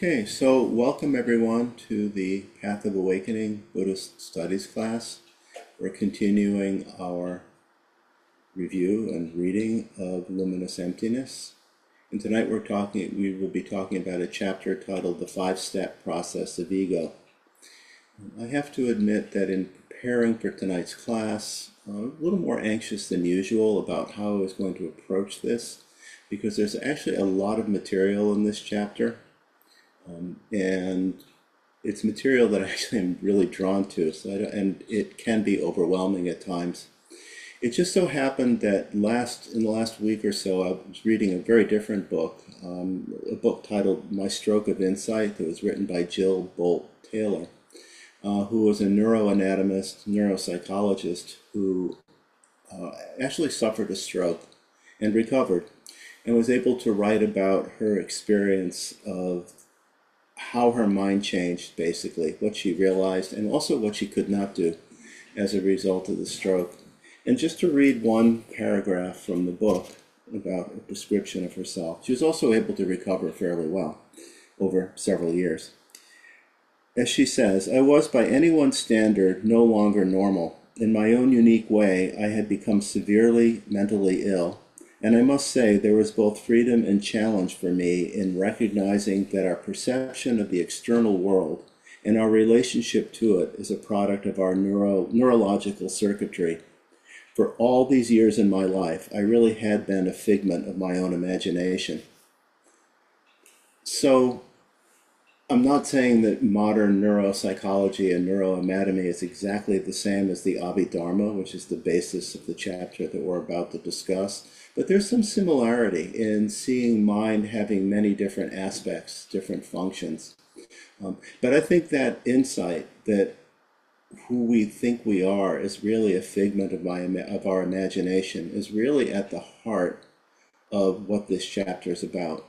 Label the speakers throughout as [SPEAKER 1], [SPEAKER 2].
[SPEAKER 1] Okay, so welcome everyone to the Path of Awakening Buddhist Studies class. We're continuing our review and reading of Luminous Emptiness. And tonight we will be talking about a chapter titled The Five-Step Process of Ego. I have to admit that in preparing for tonight's class, I'm a little more anxious than usual about how I was going to approach this, because there's actually a lot of material in this chapter. And it's material that actually I'm really drawn to, and it can be overwhelming at times. It just so happened that in the last week or so, I was reading a very different book, a book titled My Stroke of Insight, that was written by Jill Bolt Taylor, who was a neuroanatomist, neuropsychologist, who actually suffered a stroke and recovered, and was able to write about her experience of how her mind changed, basically, what she realized, and also what she could not do as a result of the stroke. And just to read one paragraph from the book about a description of herself. She was also able to recover fairly well over several years. As she says, "I was by anyone's standard no longer normal. In my own unique way, I had become severely mentally ill. And I must say there was both freedom and challenge for me in recognizing that our perception of the external world and our relationship to it is a product of our neurological circuitry. For all these years in my life, I really had been a figment of my own imagination." So I'm not saying that modern neuropsychology and neuroanatomy is exactly the same as the Abhidharma, which is the basis of the chapter that we're about to discuss, but there's some similarity in seeing mind having many different aspects, different functions. But I think that insight that who we think we are is really a figment of our imagination is really at the heart of what this chapter is about.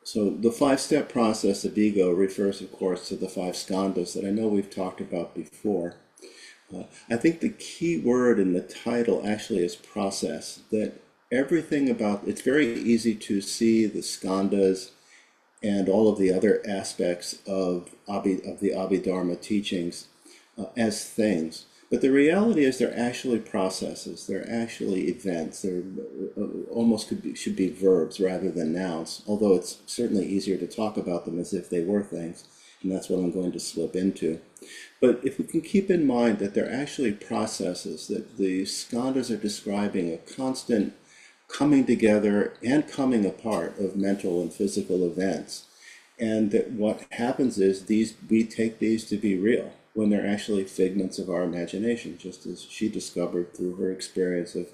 [SPEAKER 1] So the five-step process of ego refers, of course, to the five skandhas that I know we've talked about before. I think the key word in the title actually is process, that everything about, it's very easy to see the skandhas and all of the other aspects of the Abhidharma teachings as things. But the reality is they're actually processes, they're actually events, they're almost should be verbs rather than nouns, although it's certainly easier to talk about them as if they were things, and that's what I'm going to slip into. But if we can keep in mind that they're actually processes, that the skandhas are describing a constant coming together and coming apart of mental and physical events, and that what happens is we take these to be real when they're actually figments of our imagination, just as she discovered through her experience of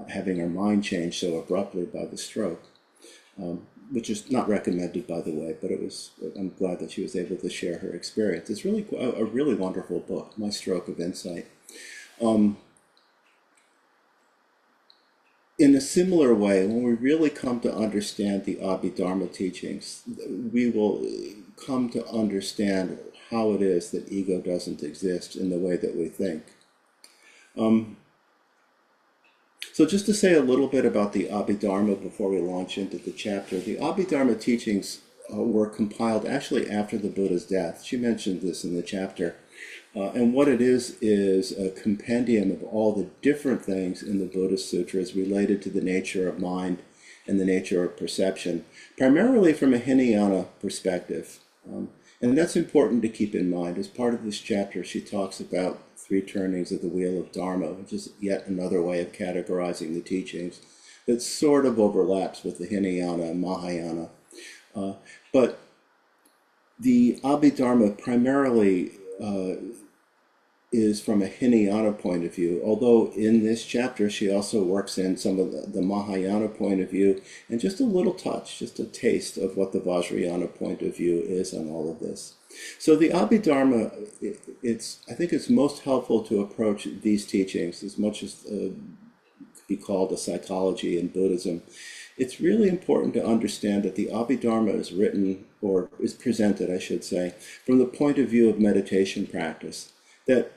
[SPEAKER 1] having her mind changed so abruptly by the stroke, which is not recommended, by the way, but I'm glad that she was able to share her experience. It's really a really wonderful book, My Stroke of Insight. In a similar way, when we really come to understand the Abhidharma teachings, we will come to understand how it is that ego doesn't exist in the way that we think. So just to say a little bit about the Abhidharma before we launch into the chapter, the Abhidharma teachings were compiled actually after the Buddha's death. She mentioned this in the chapter. And what it is a compendium of all the different things in the Buddhist sutras related to the nature of mind and the nature of perception, primarily from a Hinayana perspective. And that's important to keep in mind. As part of this chapter, she talks about three turnings of the wheel of Dharma, which is yet another way of categorizing the teachings that sort of overlaps with the Hinayana and Mahayana. But the Abhidharma primarily is from a Hinayana point of view, although in this chapter she also works in some of the Mahayana point of view, and just a little touch, just a taste of what the Vajrayana point of view is on all of this. So the Abhidharma, I think it's most helpful to approach these teachings as much as could be called a psychology in Buddhism. It's really important to understand that the Abhidharma is written, or is presented, I should say, from the point of view of meditation practice. That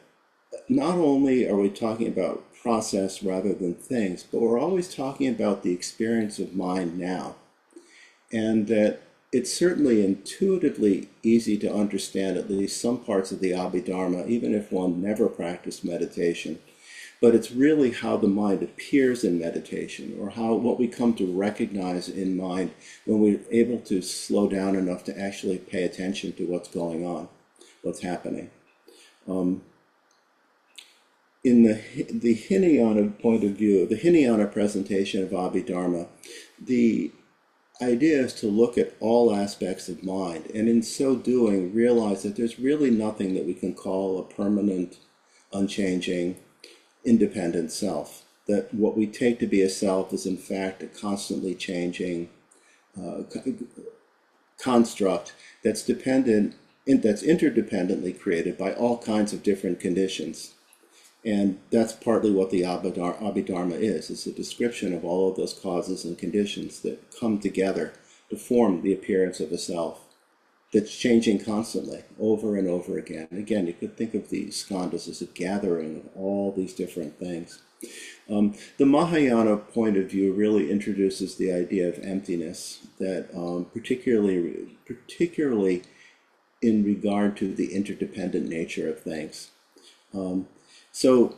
[SPEAKER 1] not only are we talking about process rather than things, but we're always talking about the experience of mind now. And that it's certainly intuitively easy to understand at least some parts of the Abhidharma, even if one never practiced meditation. But it's really how the mind appears in meditation, or how what we come to recognize in mind when we're able to slow down enough to actually pay attention to what's going on, what's happening. In the Hinayana point of view, the Hinayana presentation of Abhidharma, the idea is to look at all aspects of mind, and in so doing realize that there's really nothing that we can call a permanent, unchanging, independent self. That what we take to be a self is in fact a constantly changing construct that's that's interdependently created by all kinds of different conditions. And that's partly what the Abhidharma is. It's a description of all of those causes and conditions that come together to form the appearance of a self that's changing constantly, over and over again. Again, you could think of the skandhas as a gathering of all these different things. The Mahayana point of view really introduces the idea of emptiness, that particularly in regard to the interdependent nature of things. So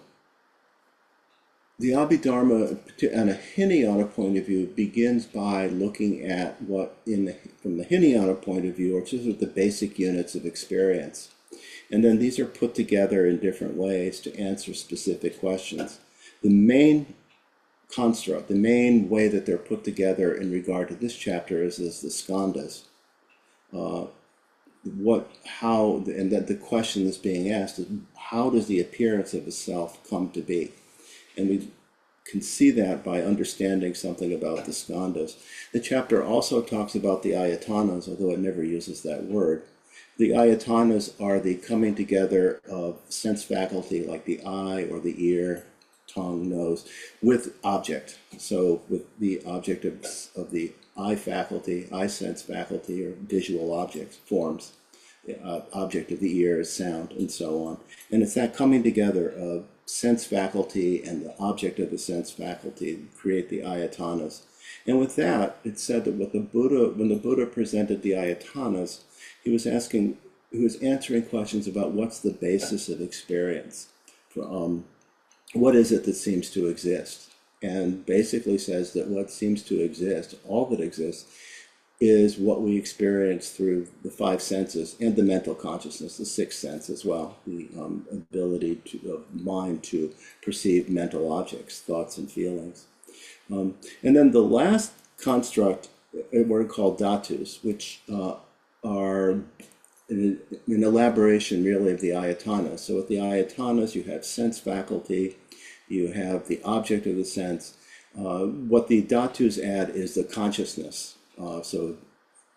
[SPEAKER 1] the Abhidharma, on a Hinayana point of view, begins by looking at what, from the Hinayana point of view, are sort of the basic units of experience. And then these are put together in different ways to answer specific questions. The main construct, the main way that they're put together in regard to this chapter is the skandhas. And that the question that's being asked is, how does the appearance of a self come to be? And we can see that by understanding something about the skandhas. The chapter also talks about the ayatanas, although it never uses that word. The ayatanas are the coming together of sense faculty, like the eye or the ear, tongue, nose, with object. So with the object of the eye faculty, eye sense faculty, or visual objects, forms. The object of the ear is sound, and so on. And it's that coming together of sense faculty and the object of the sense faculty that create the ayatanas. And with that, it's said that when the Buddha presented the ayatanas, he was answering questions about what's the basis of experience. What is it that seems to exist? And basically says that what seems to exist, all that exists, is what we experience through the five senses and the mental consciousness, the sixth sense as well, the ability of mind to perceive mental objects, thoughts and feelings. And then the last construct, a word called dhatus, which are an elaboration really of the ayatanas. So with the ayatanas, you have sense faculty, you have the object of the sense. What the dhatus add is the consciousness. So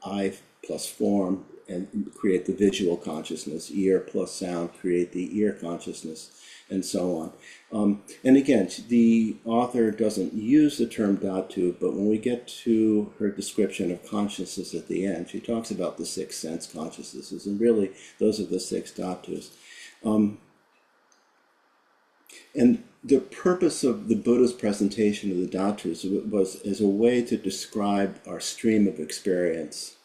[SPEAKER 1] eye plus form and create the visual consciousness, ear plus sound create the ear consciousness, and so on. And again, the author doesn't use the term dhatu, but when we get to her description of consciousness at the end, she talks about the six sense consciousnesses, and really those are the six dhatus. And the purpose of the Buddha's presentation of the dhatus was as a way to describe our stream of experience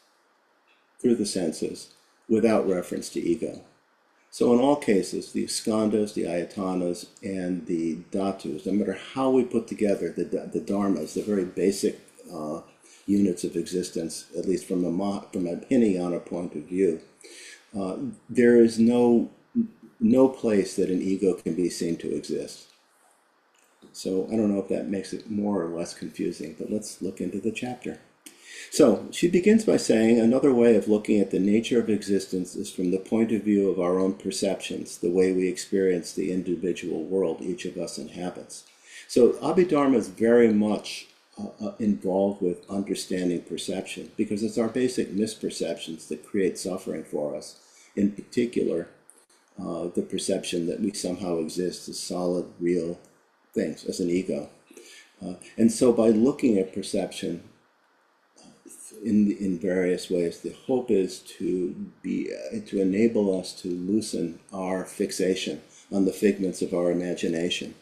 [SPEAKER 1] through the senses without reference to ego. So in all cases, the skandhas, the ayatanas, and the dhatus, no matter how we put together the dharmas, the very basic units of existence, at least from a Hinayana point of view, there is no place that an ego can be seen to exist. So I don't know if that makes it more or less confusing, but let's look into the chapter. So she begins by saying, another way of looking at the nature of existence is from the point of view of our own perceptions, the way we experience the individual world each of us inhabits. So Abhidharma is very much involved with understanding perception, because it's our basic misperceptions that create suffering for us. In particular, the perception that we somehow exist as solid, real things, as an ego. And so by looking at perception in various ways, the hope is to enable us to loosen our fixation on the figments of our imagination.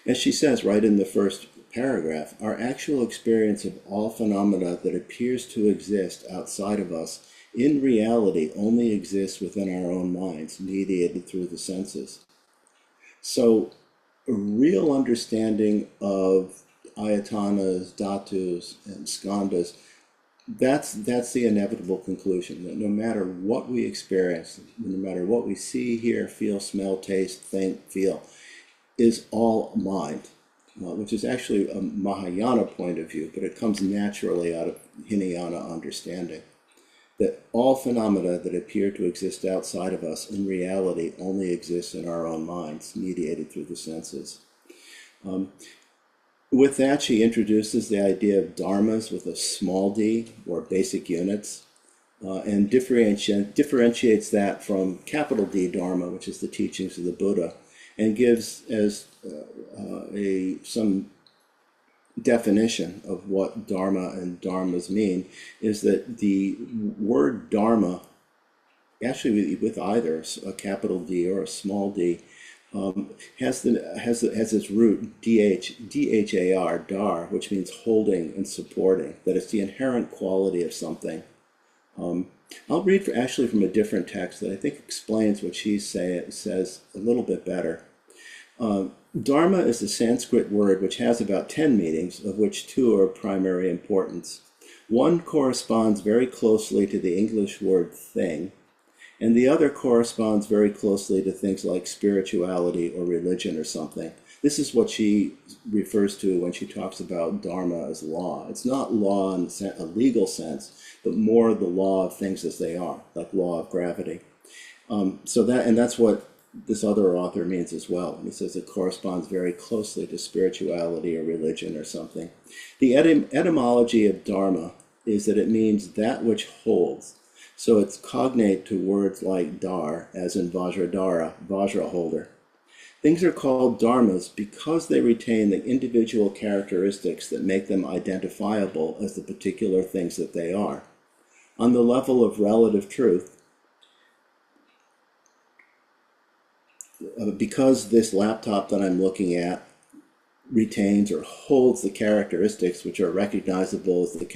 [SPEAKER 1] As she says right in the first paragraph, our actual experience of all phenomena that appears to exist outside of us in reality only exists within our own minds, mediated through the senses. So a real understanding of ayatanas, dhatus, and skandhas, that's the inevitable conclusion, that no matter what we experience, no matter what we see, hear, feel, smell, taste, think, feel, is all mind, which is actually a Mahayana point of view, but it comes naturally out of Hinayana understanding. That all phenomena that appear to exist outside of us in reality only exist in our own minds, mediated through the senses. With that, she introduces the idea of dharmas with a small d, or basic units, and differentiates that from capital D dharma, which is the teachings of the Buddha, and gives as some definition of what dharma and dharmas mean, is that the word dharma, actually with either a capital D or a small d, has its root dhar, dar, which means holding and supporting, that it's the inherent quality of something. I'll read actually from a different text that I think explains what she says a little bit better. Dharma is a Sanskrit word which has about 10 meanings, of which 2 are of primary importance. One corresponds very closely to the English word thing, and the other corresponds very closely to things like spirituality or religion or something. This is what she refers to when she talks about dharma as law. It's not law in a legal sense, but more the law of things as they are, like law of gravity. That's what this other author means as well. He says it corresponds very closely to spirituality or religion or something. The etymology of dharma is that it means that which holds. So it's cognate to words like dar, as in vajradhara, vajra holder. Things are called dharmas because they retain the individual characteristics that make them identifiable as the particular things that they are. On the level of relative truth, because this laptop that I'm looking at retains or holds the characteristics which are recognizable as the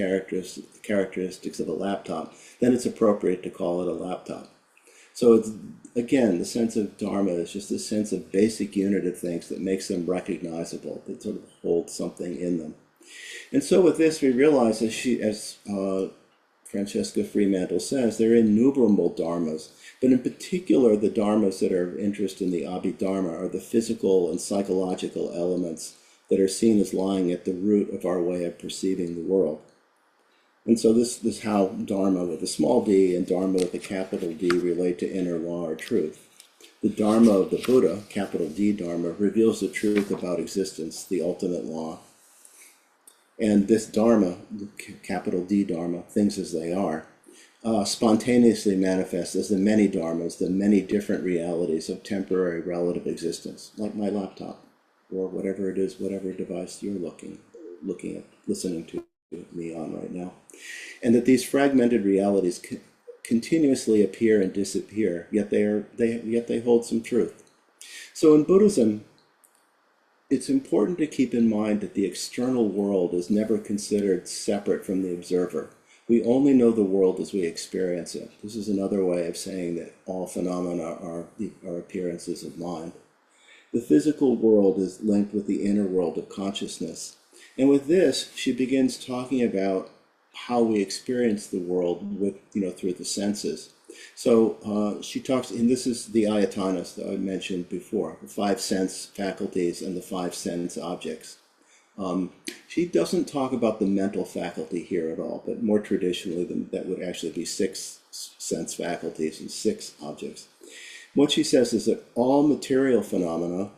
[SPEAKER 1] characteristics of a laptop, then it's appropriate to call it a laptop. So it's, again, the sense of dharma is just a sense of basic unit of things that makes them recognizable, that sort of hold something in them. And so with this, we realize, as Francesca Fremantle says, there are innumerable dharmas, but in particular, the dharmas that are of interest in the Abhidharma are the physical and psychological elements that are seen as lying at the root of our way of perceiving the world. And so this is how dharma with a small d and dharma with a capital D relate to inner law or truth. The dharma of the Buddha, capital D dharma, reveals the truth about existence, the ultimate law. And this dharma, capital D dharma, things as they are, spontaneously manifests as the many dharmas, the many different realities of temporary relative existence, like my laptop, or whatever it is, whatever device you're looking at, listening to me on right now. And that these fragmented realities continuously appear and disappear, yet they hold some truth. So in Buddhism, it's important to keep in mind that the external world is never considered separate from the observer. We only know the world as we experience it. This is another way of saying that all phenomena are appearances of mind. The physical world is linked with the inner world of consciousness. And with this, she begins talking about how we experience the world through the senses. So she talks, and this is the ayatanas that I mentioned before, the 5 sense faculties and the 5 sense objects. She doesn't talk about the mental faculty here at all, but more traditionally that would actually be 6 sense faculties and 6 objects. What she says is that all material phenomena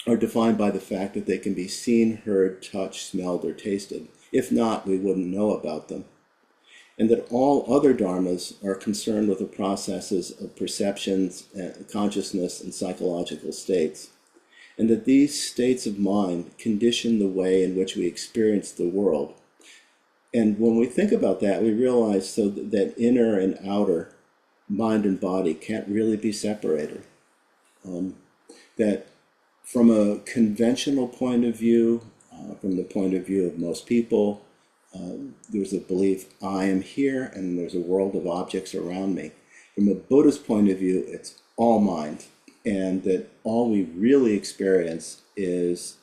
[SPEAKER 1] are defined by the fact that they can be seen, heard, touched, smelled, or tasted. If not, we wouldn't know about them. And that all other dharmas are concerned with the processes of perceptions, consciousness, and psychological states. And that these states of mind condition the way in which we experience the world. And when we think about that, we realize that inner and outer, mind and body, can't really be separated. That from a conventional point of view, from the point of view of most people, there's a belief I am here and there's a world of objects around me. From a Buddhist point of view, it's all mind, and that all we really experience is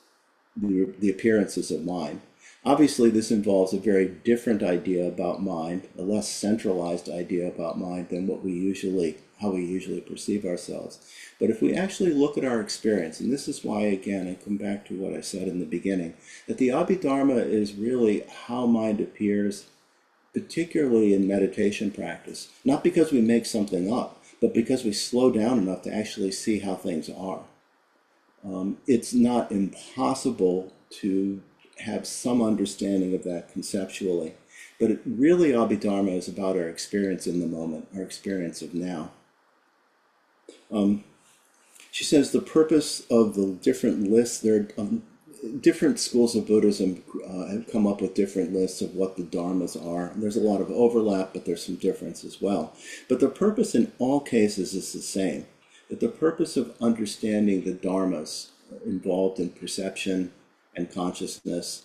[SPEAKER 1] the appearances of mind. Obviously, this involves a very different idea about mind, a less centralized idea about mind than how we usually perceive ourselves. But if we actually look at our experience, and this is why, again, I come back to what I said in the beginning, that the Abhidharma is really how mind appears, particularly in meditation practice. Not because we make something up, but because we slow down enough to actually see how things are. It's not impossible to have some understanding of that conceptually, but really Abhidharma is about our experience in the moment, our experience of now. She says the purpose of the different lists, different schools of Buddhism have come up with different lists of what the dharmas are. There's a lot of overlap, but there's some difference as well. But the purpose in all cases is the same, that the purpose of understanding the dharmas involved in perception and consciousness,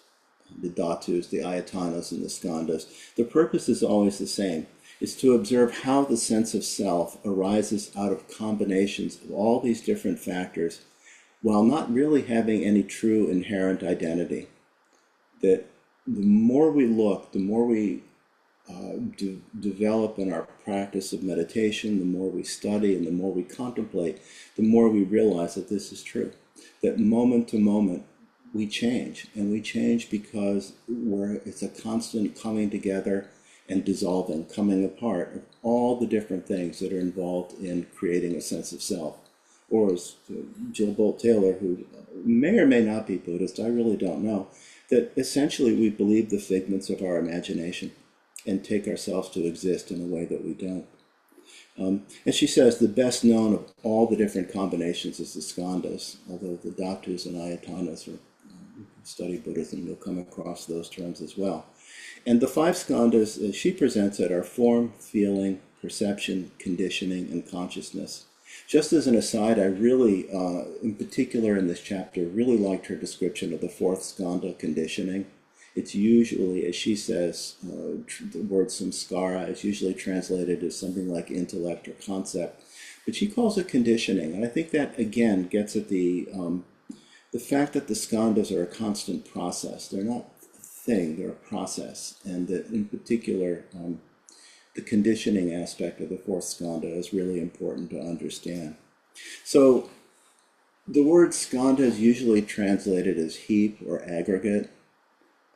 [SPEAKER 1] the dhatus, the ayatanas, and the skandhas, the purpose is always the same. Is to observe how the sense of self arises out of combinations of all these different factors while not really having any true inherent identity. That the more we look, the more we develop in our practice of meditation, the more we study and the more we contemplate, the more we realize that this is true. That moment to moment we change, and we change because it's a constant coming together and dissolving, coming apart of all the different things that are involved in creating a sense of self. Or as Jill Bolt Taylor, who may or may not be Buddhist, I really don't know, that essentially we believe the figments of our imagination and take ourselves to exist in a way that we don't. And she says the best known of all the different combinations is the skandhas, although the dhatus and ayatanas, or study Buddhism, you'll come across those terms as well. And the five skandhas, as she presents it, are form, feeling, perception, conditioning, and consciousness. Just as an aside, I really, in particular in this chapter, really liked her description of the fourth skandha, conditioning. It's usually, as she says, the word samskara is usually translated as something like intellect or concept, but she calls it conditioning. And I think that, again, gets at the fact that the skandhas are a constant process. They're not a thing, they're a process. And that in particular, the conditioning aspect of the fourth skandha is really important to understand. So the word skandha is usually translated as heap or aggregate.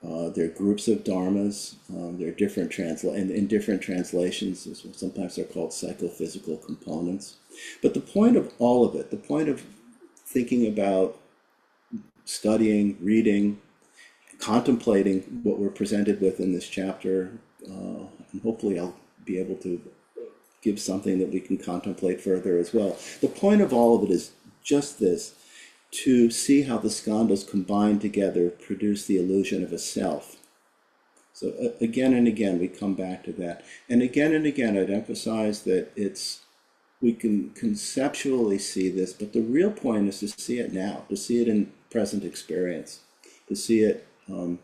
[SPEAKER 1] They're groups of dharmas. They're different in different translations. Sometimes they're called psychophysical components. But the point of all of it, the point of thinking about studying, reading, contemplating what we're presented with in this chapter, and hopefully I'll be able to give something that we can contemplate further as well. The point of all of it is just this: to see how the skandhas combined together produce the illusion of a self. So again and again we come back to that. And again I'd emphasize that we can conceptually see this, but the real point is to see it now, to see it in present experience, to see it as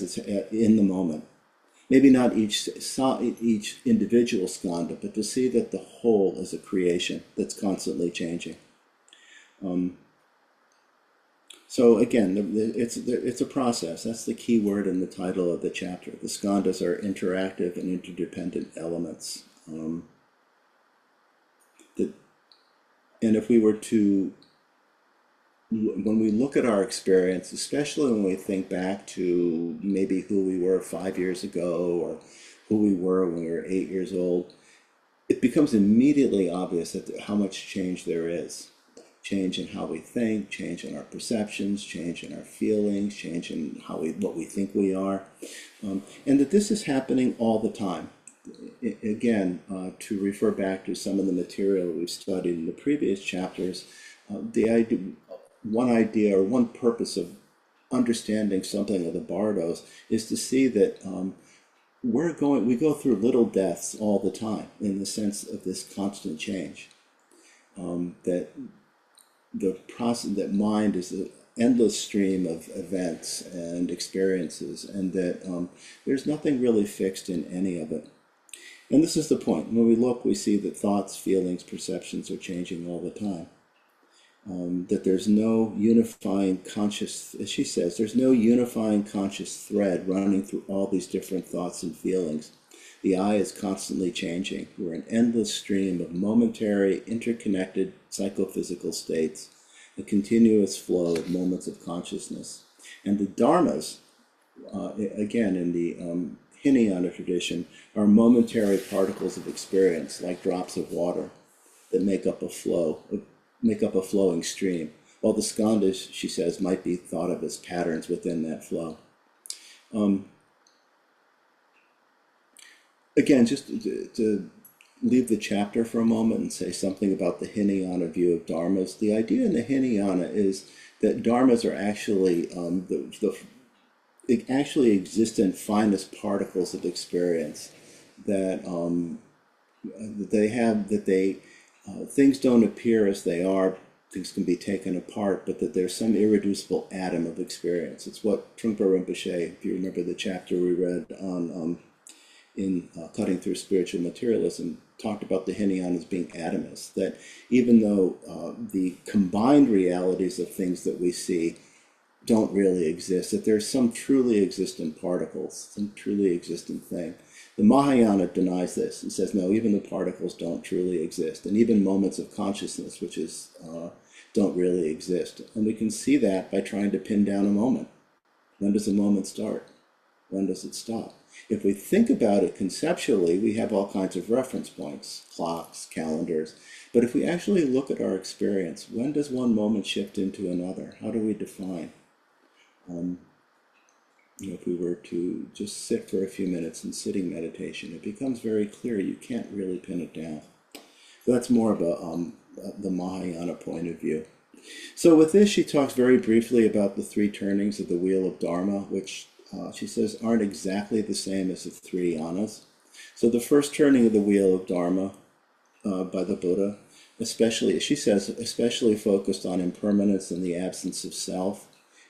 [SPEAKER 1] it's in the moment. Maybe not each individual skandha, but to see that the whole is a creation that's constantly changing. So again, it's a process. That's the key word in the title of the chapter. The skandhas are interactive and interdependent elements. And if we were to, when we look at our experience, especially when we think back to maybe who we were 5 years ago or who we were when we were 8 years old, it becomes immediately obvious that how much change there is. Change in how we think, change in our perceptions, change in our feelings, change in what we think we are, and that this is happening all the time. Again, to refer back to some of the material we've studied in the previous chapters, one idea or one purpose of understanding something of the Bardos is to see that we go through little deaths all the time in the sense of this constant change. That the process, that mind is endless stream of events and experiences, and that there's nothing really fixed in any of it. And this is the point. When we look, we see that thoughts, feelings, perceptions are changing all the time. That there's no unifying conscious, as she says, there's no unifying conscious thread running through all these different thoughts and feelings. The I is constantly changing. We're an endless stream of momentary, interconnected psychophysical states, a continuous flow of moments of consciousness. And the dharmas, again, in the Hinayana tradition, are momentary particles of experience, like drops of water, that make up a flowing stream, while the skandhas, she says, might be thought of as patterns within that flow. Again, just to leave the chapter for a moment and say something about the Hinayana view of dharmas. The idea in the Hinayana is that dharmas are actually they actually exist in finest particles of experience, that things don't appear as they are. Things can be taken apart, but that there's some irreducible atom of experience. It's what Trungpa Rinpoche, if you remember the chapter we read on in Cutting Through Spiritual Materialism, talked about the Hinayana as being atomist, that even though the combined realities of things that we see don't really exist, that there's some truly existent particles, some truly existent thing. The Mahayana denies this and says, no, even the particles don't truly exist, and even moments of consciousness, which is don't really exist. And we can see that by trying to pin down a moment. When does a moment start? When does it stop? If we think about it conceptually, we have all kinds of reference points, clocks, calendars. But if we actually look at our experience, when does one moment shift into another? How do we define? If we were to just sit for a few minutes in sitting meditation, it becomes very clear you can't really pin it down. So that's more of the Mahayana point of view. So with this, she talks very briefly about the three turnings of the wheel of Dharma, which she says aren't exactly the same as the three yanas. So the first turning of the wheel of Dharma by the Buddha, especially, she says, especially focused on impermanence and the absence of self,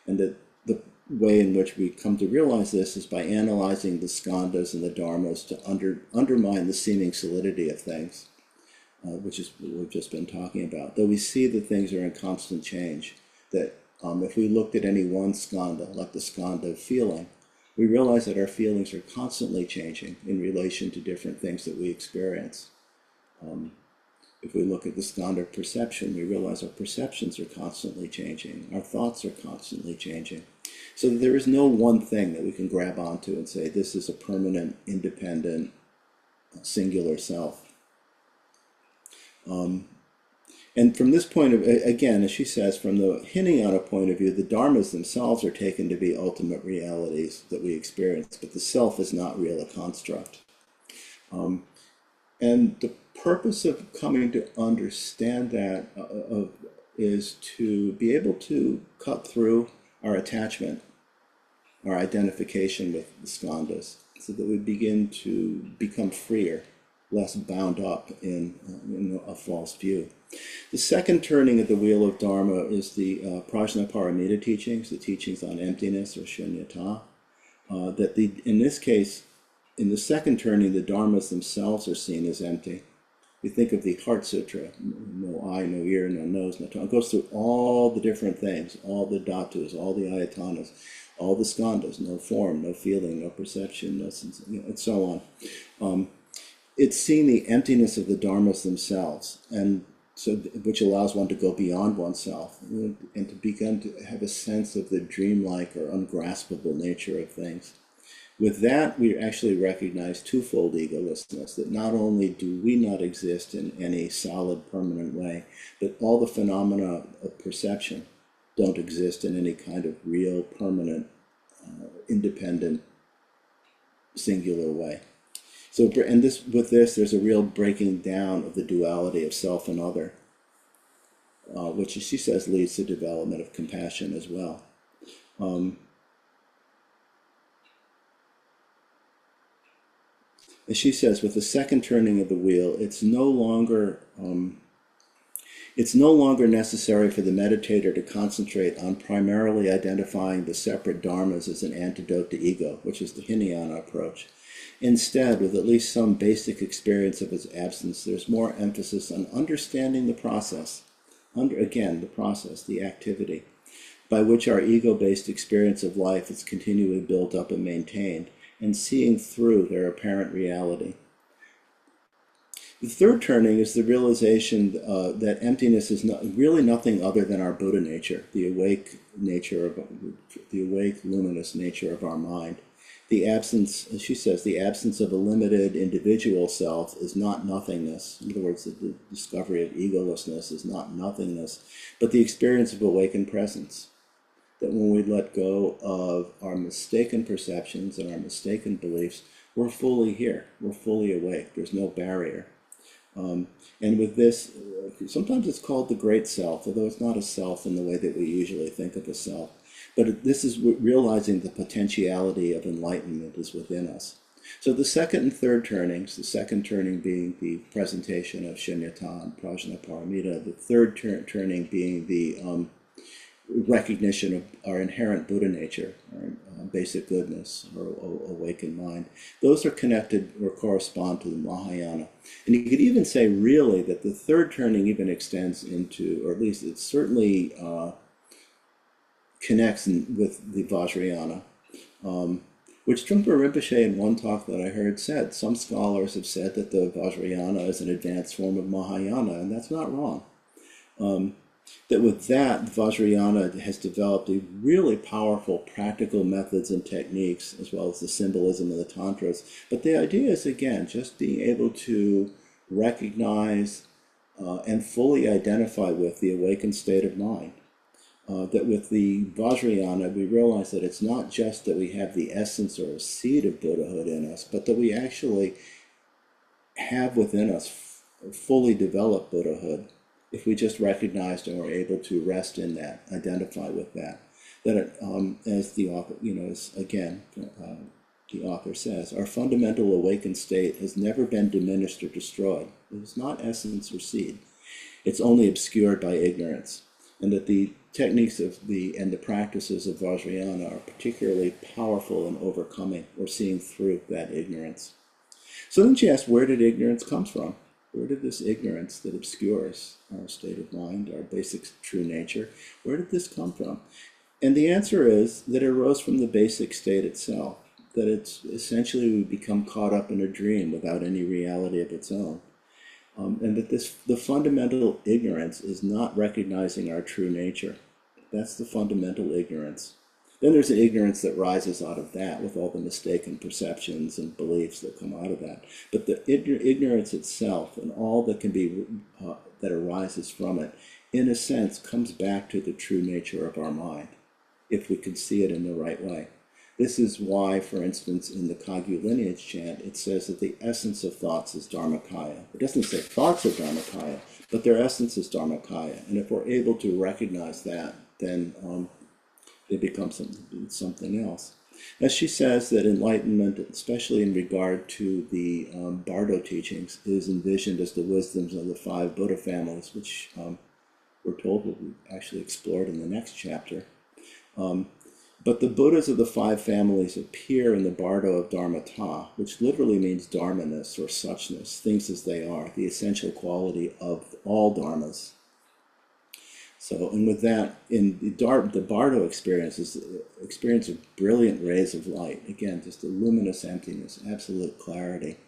[SPEAKER 1] and that the way in which we come to realize this is by analyzing the skandhas and the dharmas to undermine the seeming solidity of things, which is what we've just been talking about. Though we see that things are in constant change, that if we looked at any one skandha, like the skandha of feeling, we realize that our feelings are constantly changing in relation to different things that we experience. If we look at the skandha of perception, we realize our perceptions are constantly changing. Our thoughts are constantly changing. So there is no one thing that we can grab onto and say, this is a permanent, independent, singular self. And from this point of, again, as she says, from the Hinayana point of view, the dharmas themselves are taken to be ultimate realities that we experience, but the self is not real, a construct. And the purpose of coming to understand that is to be able to cut through our attachment, our identification with the skandhas, so that we begin to become freer, less bound up in a false view. The second turning of the wheel of Dharma is the Prajnaparamita teachings, the teachings on emptiness or shunyata. In this case, in the second turning, the dharmas themselves are seen as empty. We think of the Heart Sutra, no eye, no ear, no nose, no tongue. It goes through all the different things, all the dhatus, all the ayatanas, all the skandhas, no form, no feeling, no perception, no sense, and so on. It's seeing the emptiness of the dharmas themselves, and so which allows one to go beyond oneself and to begin to have a sense of the dreamlike or ungraspable nature of things. With that, we actually recognize twofold egolessness, that not only do we not exist in any solid, permanent way, but all the phenomena of perception don't exist in any kind of real, permanent, independent, singular way. So, and with this, there's a real breaking down of the duality of self and other, which she says leads to development of compassion as well. As she says, with the second turning of the wheel, it's no longer, It's no longer necessary for the meditator to concentrate on primarily identifying the separate dharmas as an antidote to ego, which is the Hinayana approach. Instead, with at least some basic experience of its absence, there's more emphasis on understanding the process, the process, the activity, by which our ego-based experience of life is continually built up and maintained, and seeing through their apparent reality. The third turning is the realization that emptiness is really nothing other than our Buddha nature, the awake luminous nature of our mind. The absence, as she says, the absence of a limited individual self is not nothingness. In other words, the discovery of egolessness is not nothingness, but the experience of awakened presence. That when we let go of our mistaken perceptions and our mistaken beliefs, we're fully here, we're fully awake, there's no barrier. And with this, sometimes it's called the great self, although it's not a self in the way that we usually think of a self. But this is realizing the potentiality of enlightenment is within us. So the second and third turnings, the second turning being the presentation of Shunyata and Prajnaparamita, the third turning being the recognition of our inherent Buddha nature, our basic goodness, or awakened mind. Those are connected or correspond to the Mahayana. And you could even say really that the third turning even extends into, or at least it certainly connects with the Vajrayana, which Trungpa Rinpoche in one talk that I heard said, some scholars have said that the Vajrayana is an advanced form of Mahayana, and that's not wrong. That with that, the Vajrayana has developed a really powerful practical methods and techniques, as well as the symbolism of the Tantras. But the idea is, again, just being able to recognize and fully identify with the awakened state of mind. That with the Vajrayana, we realize that it's not just that we have the essence or a seed of Buddhahood in us, but that we actually have within us fully developed Buddhahood. If we just recognized and were able to rest in that, identify with that, as the author, the author says, our fundamental awakened state has never been diminished or destroyed. It is not essence or seed. It's only obscured by ignorance, and that the techniques of and the practices of Vajrayana are particularly powerful in overcoming or seeing through that ignorance. So then she asked, where did ignorance come from? Where did this ignorance that obscures our state of mind, our basic true nature, where did this come from? And the answer is that it arose from the basic state itself, that it's essentially we become caught up in a dream without any reality of its own. And that the fundamental ignorance is not recognizing our true nature. That's the fundamental ignorance. Then there's an ignorance that rises out of that with all the mistaken perceptions and beliefs that come out of that. But the ignorance itself and all that can be that arises from it, in a sense, comes back to the true nature of our mind, if we can see it in the right way. This is why, for instance, in the Kagyu lineage chant, it says that the essence of thoughts is Dharmakaya. It doesn't say thoughts are Dharmakaya, but their essence is Dharmakaya. And if we're able to recognize that, then it becomes something else. As she says that enlightenment, especially in regard to the Bardo teachings, is envisioned as the wisdoms of the 5 Buddha families, which we're told will be actually explored in the next chapter. But the Buddhas of the 5 families appear in the Bardo of Dharmata, which literally means dharmaness or suchness, things as they are, the essential quality of all dharmas. So, and with that, in the Bardo experience is the experience of brilliant rays of light. Again, just a luminous emptiness, absolute clarity.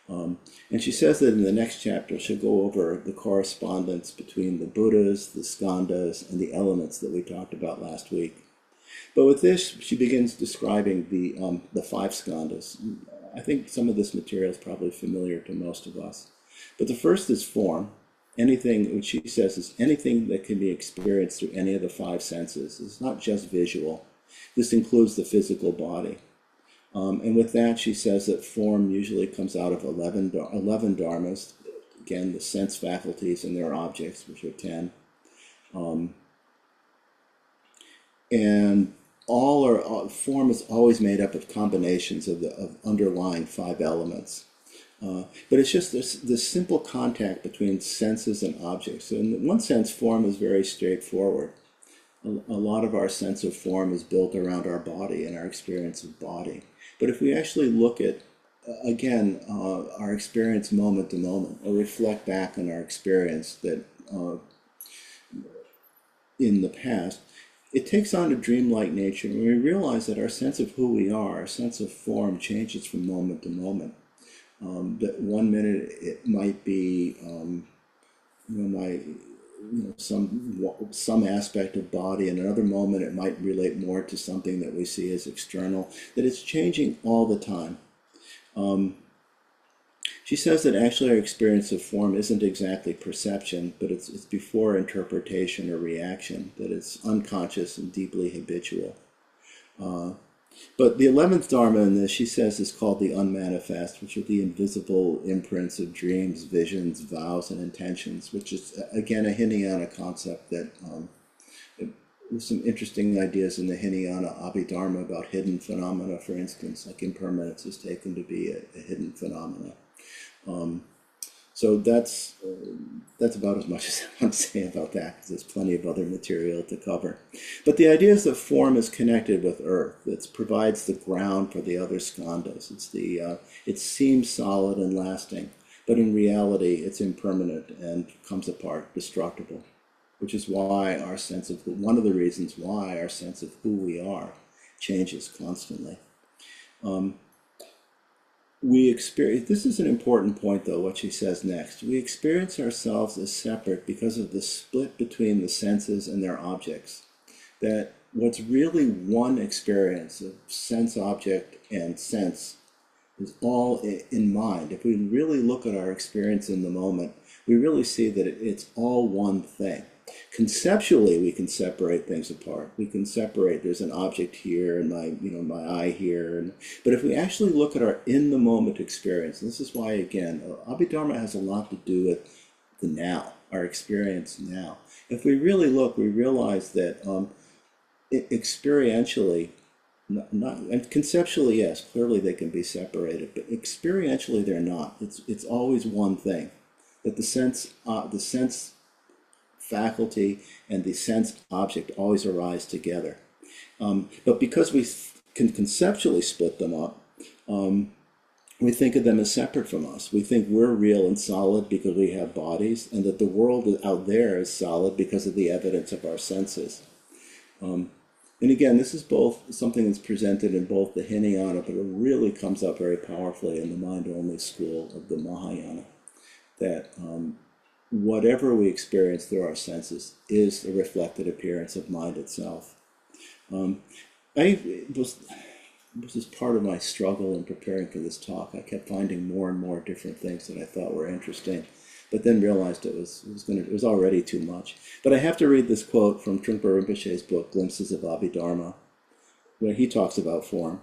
[SPEAKER 1] And she says that in the next chapter, she'll go over the correspondence between the Buddhas, the skandhas, and the elements that we talked about last week. But with this, she begins describing the 5 skandhas. I think some of this material is probably familiar to most of us. But the first is form. Anything, which she says is anything that can be experienced through any of the 5 senses. It's not just visual. This includes the physical body. And with that, she says that form usually comes out of 11 dharmas. Again, the sense faculties and their objects, which are 10. And form is always made up of combinations of underlying 5 elements. But it's just this simple contact between senses and objects. So in one sense, form is very straightforward. A lot of our sense of form is built around our body and our experience of body. But if we actually look at, again, our experience moment to moment, or reflect back on our experience that in the past, it takes on a dreamlike nature when we realize that our sense of who we are, our sense of form changes from moment to moment. That one minute it might be, some aspect of body, and another moment it might relate more to something that we see as external. That it's changing all the time. She says that actually our experience of form isn't exactly perception, but it's before interpretation or reaction. That it's unconscious and deeply habitual. But the 11th Dharma in this, she says, is called the unmanifest, which are the invisible imprints of dreams, visions, vows, and intentions, which is, again, a Hinayana concept that there's some interesting ideas in the Hinayana Abhidharma about hidden phenomena, for instance, like impermanence is taken to be a hidden phenomena. So that's about as much as I want to say about that, because there's plenty of other material to cover. But the idea is that form is connected with earth. It provides the ground for the other skandhas. It seems solid and lasting, but in reality, it's impermanent and comes apart, destructible. Which is why one of the reasons why our sense of who we are changes constantly. This is an important point, though, what she says next. We experience ourselves as separate because of the split between the senses and their objects. That what's really one experience of sense, object, and sense is all in mind. If we really look at our experience in the moment, we really see that it's all one thing. Conceptually, we can separate things apart. We can separate, there's an object here and my eye here. But if we actually look at our in-the-moment experience, and this is why, again, Abhidharma has a lot to do with the now, our experience now. If we really look, we realize that experientially, and conceptually, yes, clearly they can be separated, but experientially they're not. It's always one thing. That the sense faculty and the sense object always arise together. But because we can conceptually split them up, we think of them as separate from us. We think we're real and solid because we have bodies, and that the world out there is solid because of the evidence of our senses. And again, this is both something that's presented in both the Hinayana, but it really comes up very powerfully in the mind-only school of the Mahayana. That whatever we experience through our senses is a reflected appearance of mind itself. This is part of my struggle in preparing for this talk. I kept finding more and more different things that I thought were interesting, but then realized it was already too much. But I have to read this quote from Trungpa Rinpoche's book, Glimpses of Abhidharma, where he talks about form.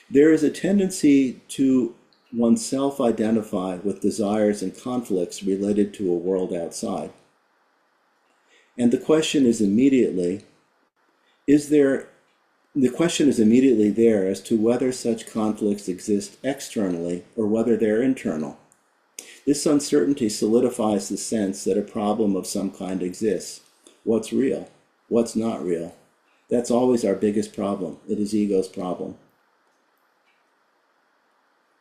[SPEAKER 1] There is a tendency to oneself identify with desires and conflicts related to a world outside. And the question is immediately there as to whether such conflicts exist externally or whether they're internal. This uncertainty solidifies the sense that a problem of some kind exists. What's real? What's not real? That's always our biggest problem. It is ego's problem.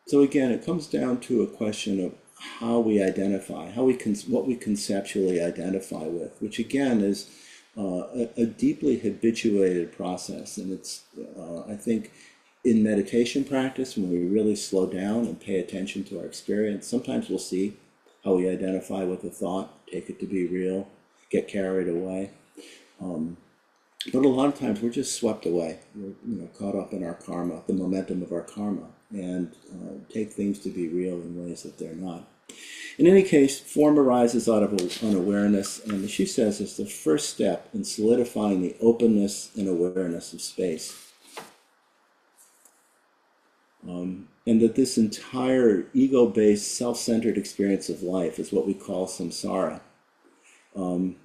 [SPEAKER 1] So again, it comes down to a question of how we identify, what we conceptually identify with, which again is a deeply habituated process. And it's, I think, in meditation practice, when we really slow down and pay attention to our experience, sometimes we'll see how we identify with a thought, take it to be real, get carried away. But a lot of times we're just swept away. We're caught up in our karma, the momentum of our karma, and take things to be real in ways that they're not. In any case, form arises out of unawareness, and she says it's the first step in solidifying the openness and awareness of space. And that this entire ego-based, self-centered experience of life is what we call samsara. In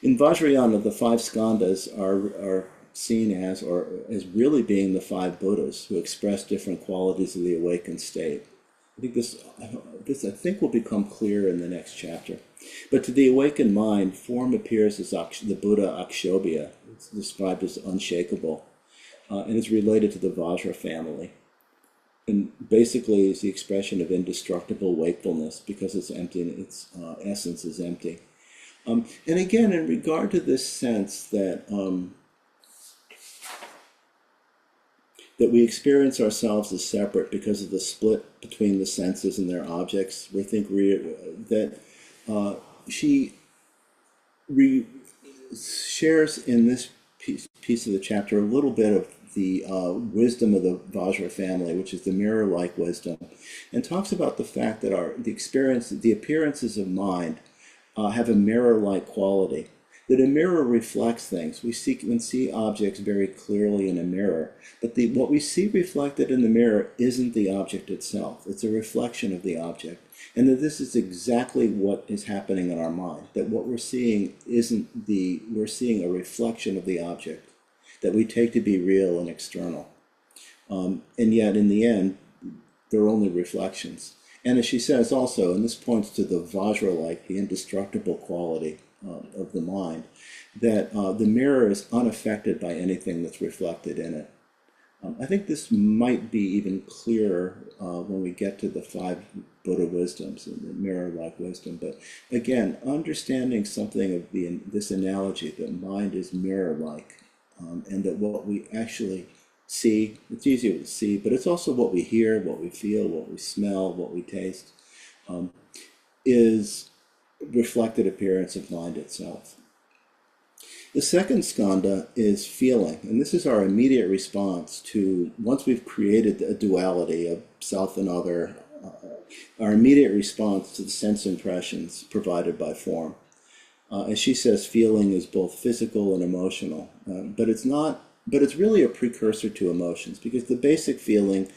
[SPEAKER 1] Vajrayana, the five skandhas are seen as, or as really being the five Buddhas who express different qualities of the awakened state. I think this I think will become clear in the next chapter. But to the awakened mind, form appears as the Buddha Akshobhya. It's described as unshakable, and is related to the Vajra family. And basically is the expression of indestructible wakefulness because it's empty and its essence is empty. And again, in regard to this sense that that we experience ourselves as separate because of the split between the senses and their objects, we think that she shares in this piece of the chapter a little bit of the wisdom of the Vajra family, which is the mirror-like wisdom, and talks about the fact that the appearances of mind have a mirror-like quality. That a mirror reflects things. We can see objects very clearly in a mirror, but what we see reflected in the mirror isn't the object itself. It's a reflection of the object. And that this is exactly what is happening in our mind. That what we're seeing we're seeing a reflection of the object that we take to be real and external. And yet in the end, they're only reflections. And as she says also, and this points to the Vajra-like, the indestructible quality of the mind, that the mirror is unaffected by anything that's reflected in it. I think this might be even clearer when we get to the five Buddha wisdoms and the mirror-like wisdom. But again, understanding something of this analogy that mind is mirror-like, and that what we actually see, it's easier to see, but it's also what we hear, what we feel, what we smell, what we taste, is reflected appearance of mind itself. The second skandha is feeling, and this is our immediate response to, once we've created a duality of self and other, our immediate response to the sense impressions provided by form. As she says, feeling is both physical and emotional, but it's really a precursor to emotions, because the basic feeling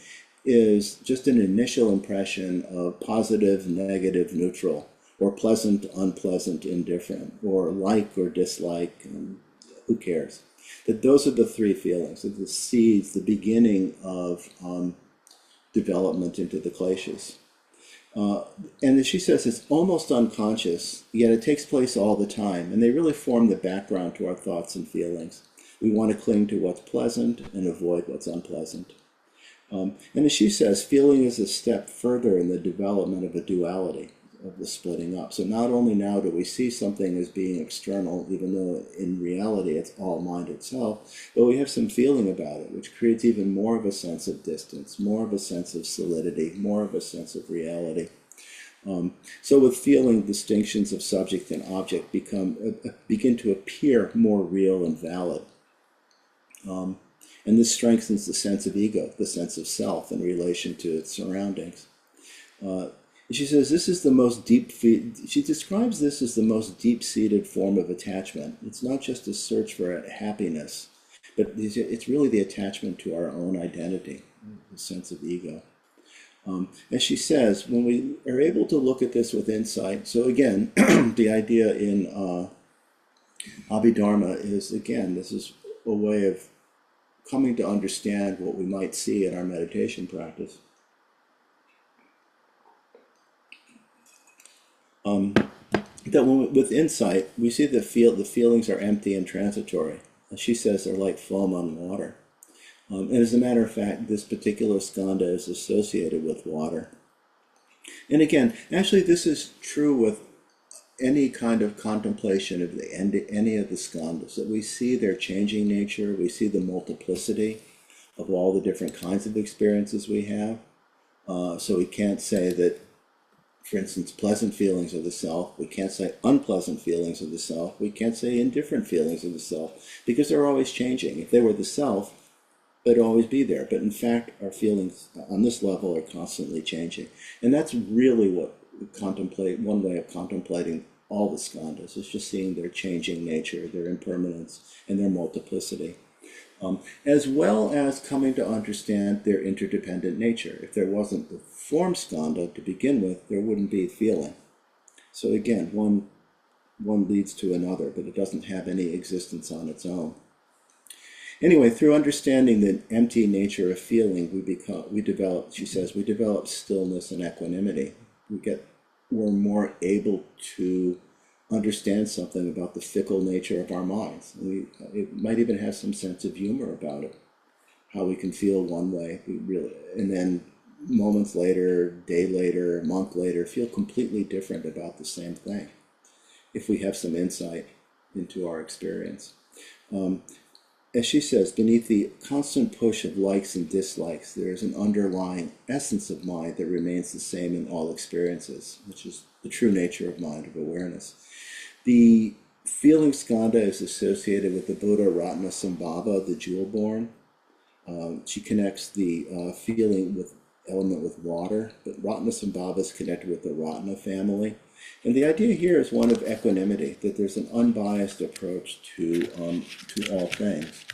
[SPEAKER 1] is just an initial impression of positive, negative, neutral, or pleasant, unpleasant, indifferent, or like or dislike, who cares? That those are the three feelings, the seeds, the beginning of development into the kleshas. And as she says, it's almost unconscious, yet it takes place all the time, and they really form the background to our thoughts and feelings. We want to cling to what's pleasant and avoid what's unpleasant. And as she says, feeling is a step further in the development of a duality, of the splitting up. So not only now do we see something as being external, even though in reality it's all mind itself, but we have some feeling about it, which creates even more of a sense of distance, more of a sense of solidity, more of a sense of reality. So with feeling, distinctions of subject and object begin to appear more real and valid. And this strengthens the sense of ego, the sense of self in relation to its surroundings. She says this is the most she describes this as the most deep-seated form of attachment. It's not just a search for happiness, but it's really the attachment to our own identity, the sense of ego. As she says, when we are able to look at this with insight, so again, the idea in Abhidharma is, again, this is a way of coming to understand what we might see in our meditation practice. That with insight, we see the feelings are empty and transitory. As she says, they're like foam on water. And as a matter of fact, this particular skandha is associated with water. And again, actually this is true with any kind of contemplation of any of the skandhas, that we see their changing nature, we see the multiplicity of all the different kinds of experiences we have. So we can't say that, for instance, pleasant feelings of the self. We can't say unpleasant feelings of the self. We can't say indifferent feelings of the self, because they're always changing. If they were the self, they'd always be there. But in fact, our feelings on this level are constantly changing. And that's really what one way of contemplating all the skandhas, is just seeing their changing nature, their impermanence, and their multiplicity. As well as coming to understand their interdependent nature. If there wasn't the form skandha to begin with, there wouldn't be feeling. So again, one leads to another, but it doesn't have any existence on its own. Anyway, through understanding the empty nature of feeling, we develop, she says, we develop stillness and equanimity. We're more able to understand something about the fickle nature of our minds. It might even have some sense of humor about it, how we can feel one way, and then moments later, day later, a month later, feel completely different about the same thing, if we have some insight into our experience. As she says, beneath the constant push of likes and dislikes, there is an underlying essence of mind that remains the same in all experiences, which is the true nature of mind, of awareness. The feeling skandha is associated with the Buddha Ratnasambhava, the jewel-born. She connects the feeling element with water, but Ratnasambhava is connected with the Ratna family. And the idea here is one of equanimity, that there's an unbiased approach to all things.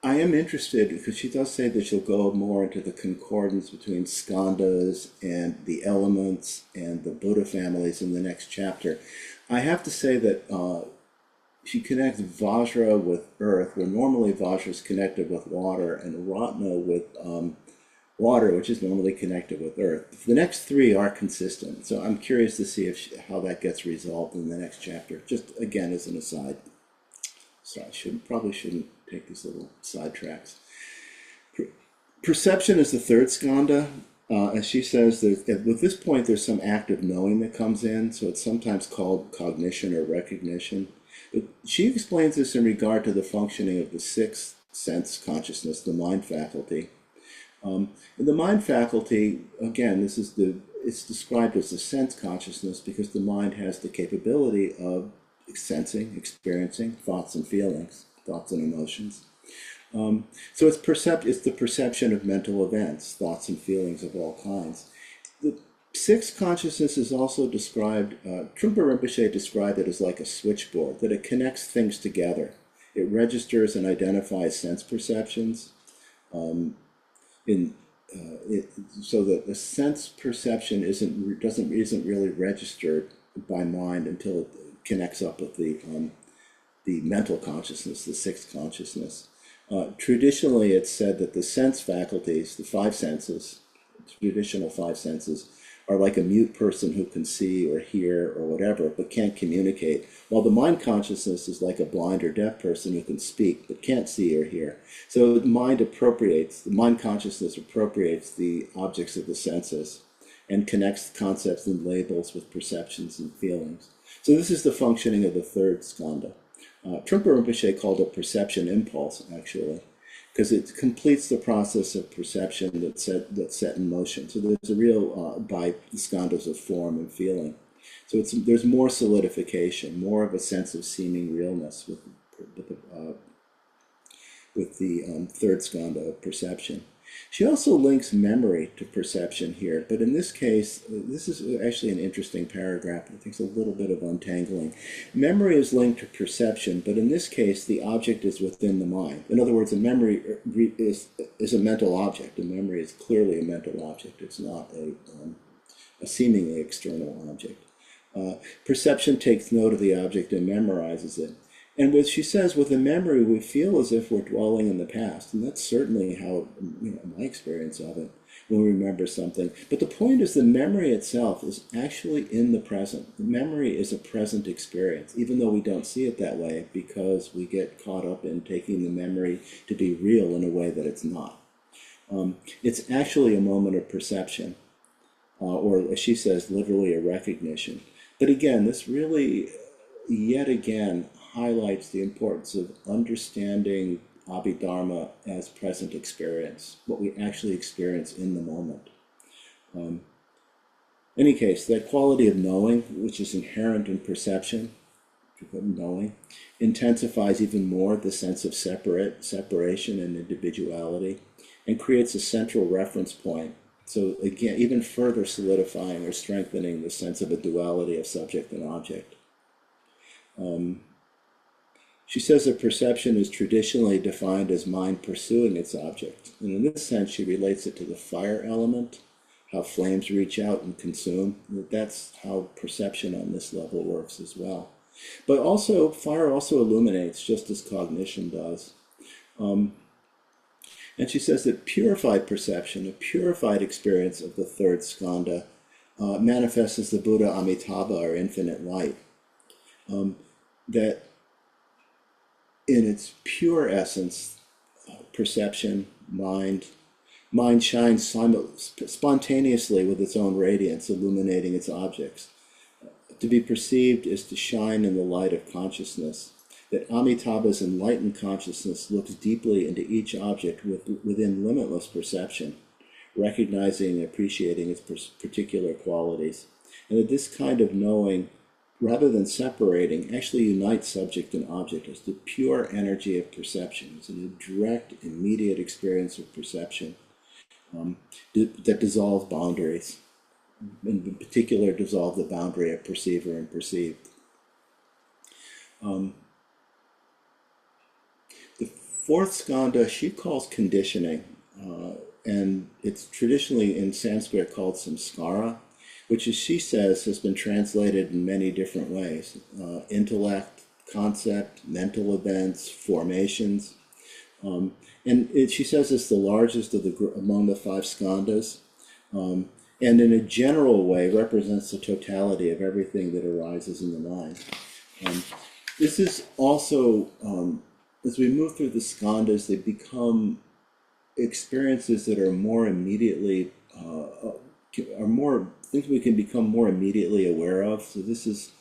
[SPEAKER 1] I am interested, because she does say that she'll go more into the concordance between skandhas and the elements and the Buddha families in the next chapter. I have to say that she connects Vajra with earth, where normally Vajra is connected with water, and Ratna with water, which is normally connected with earth. The next three are consistent, so I'm curious to see how that gets resolved in the next chapter. Just again as an aside. So I probably shouldn't take these little sidetracks. Perception is the third skandha. As she says, at this point there's some active knowing that comes in, so it's sometimes called cognition or recognition. But she explains this in regard to the functioning of the sixth sense consciousness, the mind faculty. In the mind faculty, again, it's described as the sense consciousness because the mind has the capability of sensing, experiencing thoughts and feelings, thoughts and emotions. So it's the perception of mental events, thoughts and feelings of all kinds. The sixth consciousness is also described, Trungpa Rinpoche described it as like a switchboard, that it connects things together. It registers and identifies sense perceptions, so that the sense perception isn't really registered by mind until it connects up with the mental consciousness, the sixth consciousness. Traditionally, it's said that the sense faculties, the five senses, traditional five senses, are like a mute person who can see or hear or whatever, but can't communicate, while the mind consciousness is like a blind or deaf person who can speak, but can't see or hear. So the mind consciousness appropriates the objects of the senses and connects concepts and labels with perceptions and feelings. So this is the functioning of the third skandha. Trungpa Rinpoche called it perception impulse, actually, because it completes the process of perception that's set in motion. So there's a real by the skandhas of form and feeling. So there's more solidification, more of a sense of seeming realness with the third skandha of perception. She also links memory to perception here, but in this case, this is actually an interesting paragraph. It takes a little bit of untangling. Memory is linked to perception, but in this case, the object is within the mind. In other words, a memory is a mental object. A memory is clearly a mental object. It's not a seemingly external object. Perception takes note of the object and memorizes it. And what she says, with a memory, we feel as if we're dwelling in the past. And that's certainly how, my experience of it, when we remember something. But the point is, the memory itself is actually in the present. The memory is a present experience, even though we don't see it that way, because we get caught up in taking the memory to be real in a way that it's not. It's actually a moment of perception, or as she says, literally a recognition. But again, this really, yet again, highlights the importance of understanding Abhidharma as present experience, what we actually experience in the moment. In any case, that quality of knowing, which is inherent in perception, knowing, intensifies even more the sense of separation and individuality, and creates a central reference point. So again, even further solidifying or strengthening the sense of a duality of subject and object. She says that perception is traditionally defined as mind pursuing its object. And in this sense, she relates it to the fire element, how flames reach out and consume. That's how perception on this level works as well. But also, fire also illuminates, just as cognition does. And she says that purified perception, a purified experience of the third skandha, manifests as the Buddha Amitabha, or infinite light. That in its pure essence, perception, mind shines spontaneously with its own radiance, illuminating its objects. To be perceived is to shine in the light of consciousness. That Amitabha's enlightened consciousness looks deeply into each object within limitless perception, recognizing and appreciating its particular qualities. And that this kind of knowing, rather than separating, actually unites subject and object as the pure energy of perception. It's a direct, immediate experience of perception that dissolves boundaries. In particular, dissolve the boundary of perceiver and perceived. The fourth skandha she calls conditioning, and it's traditionally in Sanskrit called samskara, which, as she says, has been translated in many different ways. Intellect, concept, mental events, formations. She says it's the largest of among the five skandhas, and in a general way represents the totality of everything that arises in the mind. This is also, as we move through the skandhas, they become experiences that are more immediately, are more things we can become more immediately aware of. So this is,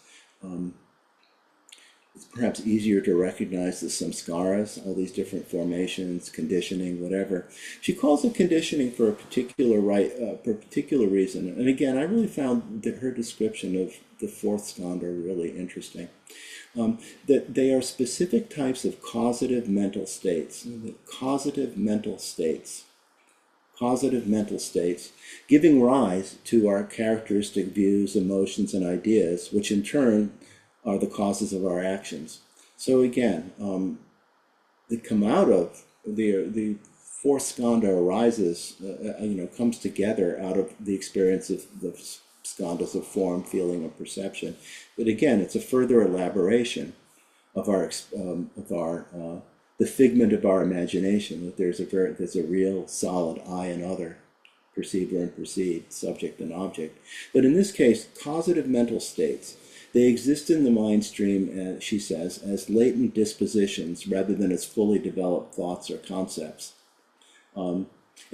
[SPEAKER 1] it's perhaps easier to recognize the samskaras, all these different formations, conditioning, whatever. She calls it conditioning for a particular reason. And again, I really found that her description of the fourth skandha really interesting. That they are specific types of causative mental states. Causative mental states, giving rise to our characteristic views, emotions, and ideas, which in turn are the causes of our actions. So again, they come out of the fourth skandha arises, comes together out of the experience of the skandhas of form, feeling, and perception. But again, it's a further elaboration of the figment of our imagination. That there's a real solid I and other, perceiver and perceived, subject and object. But in this case, causative mental states. They exist in the mind stream, she says, as latent dispositions rather than as fully developed thoughts or concepts. And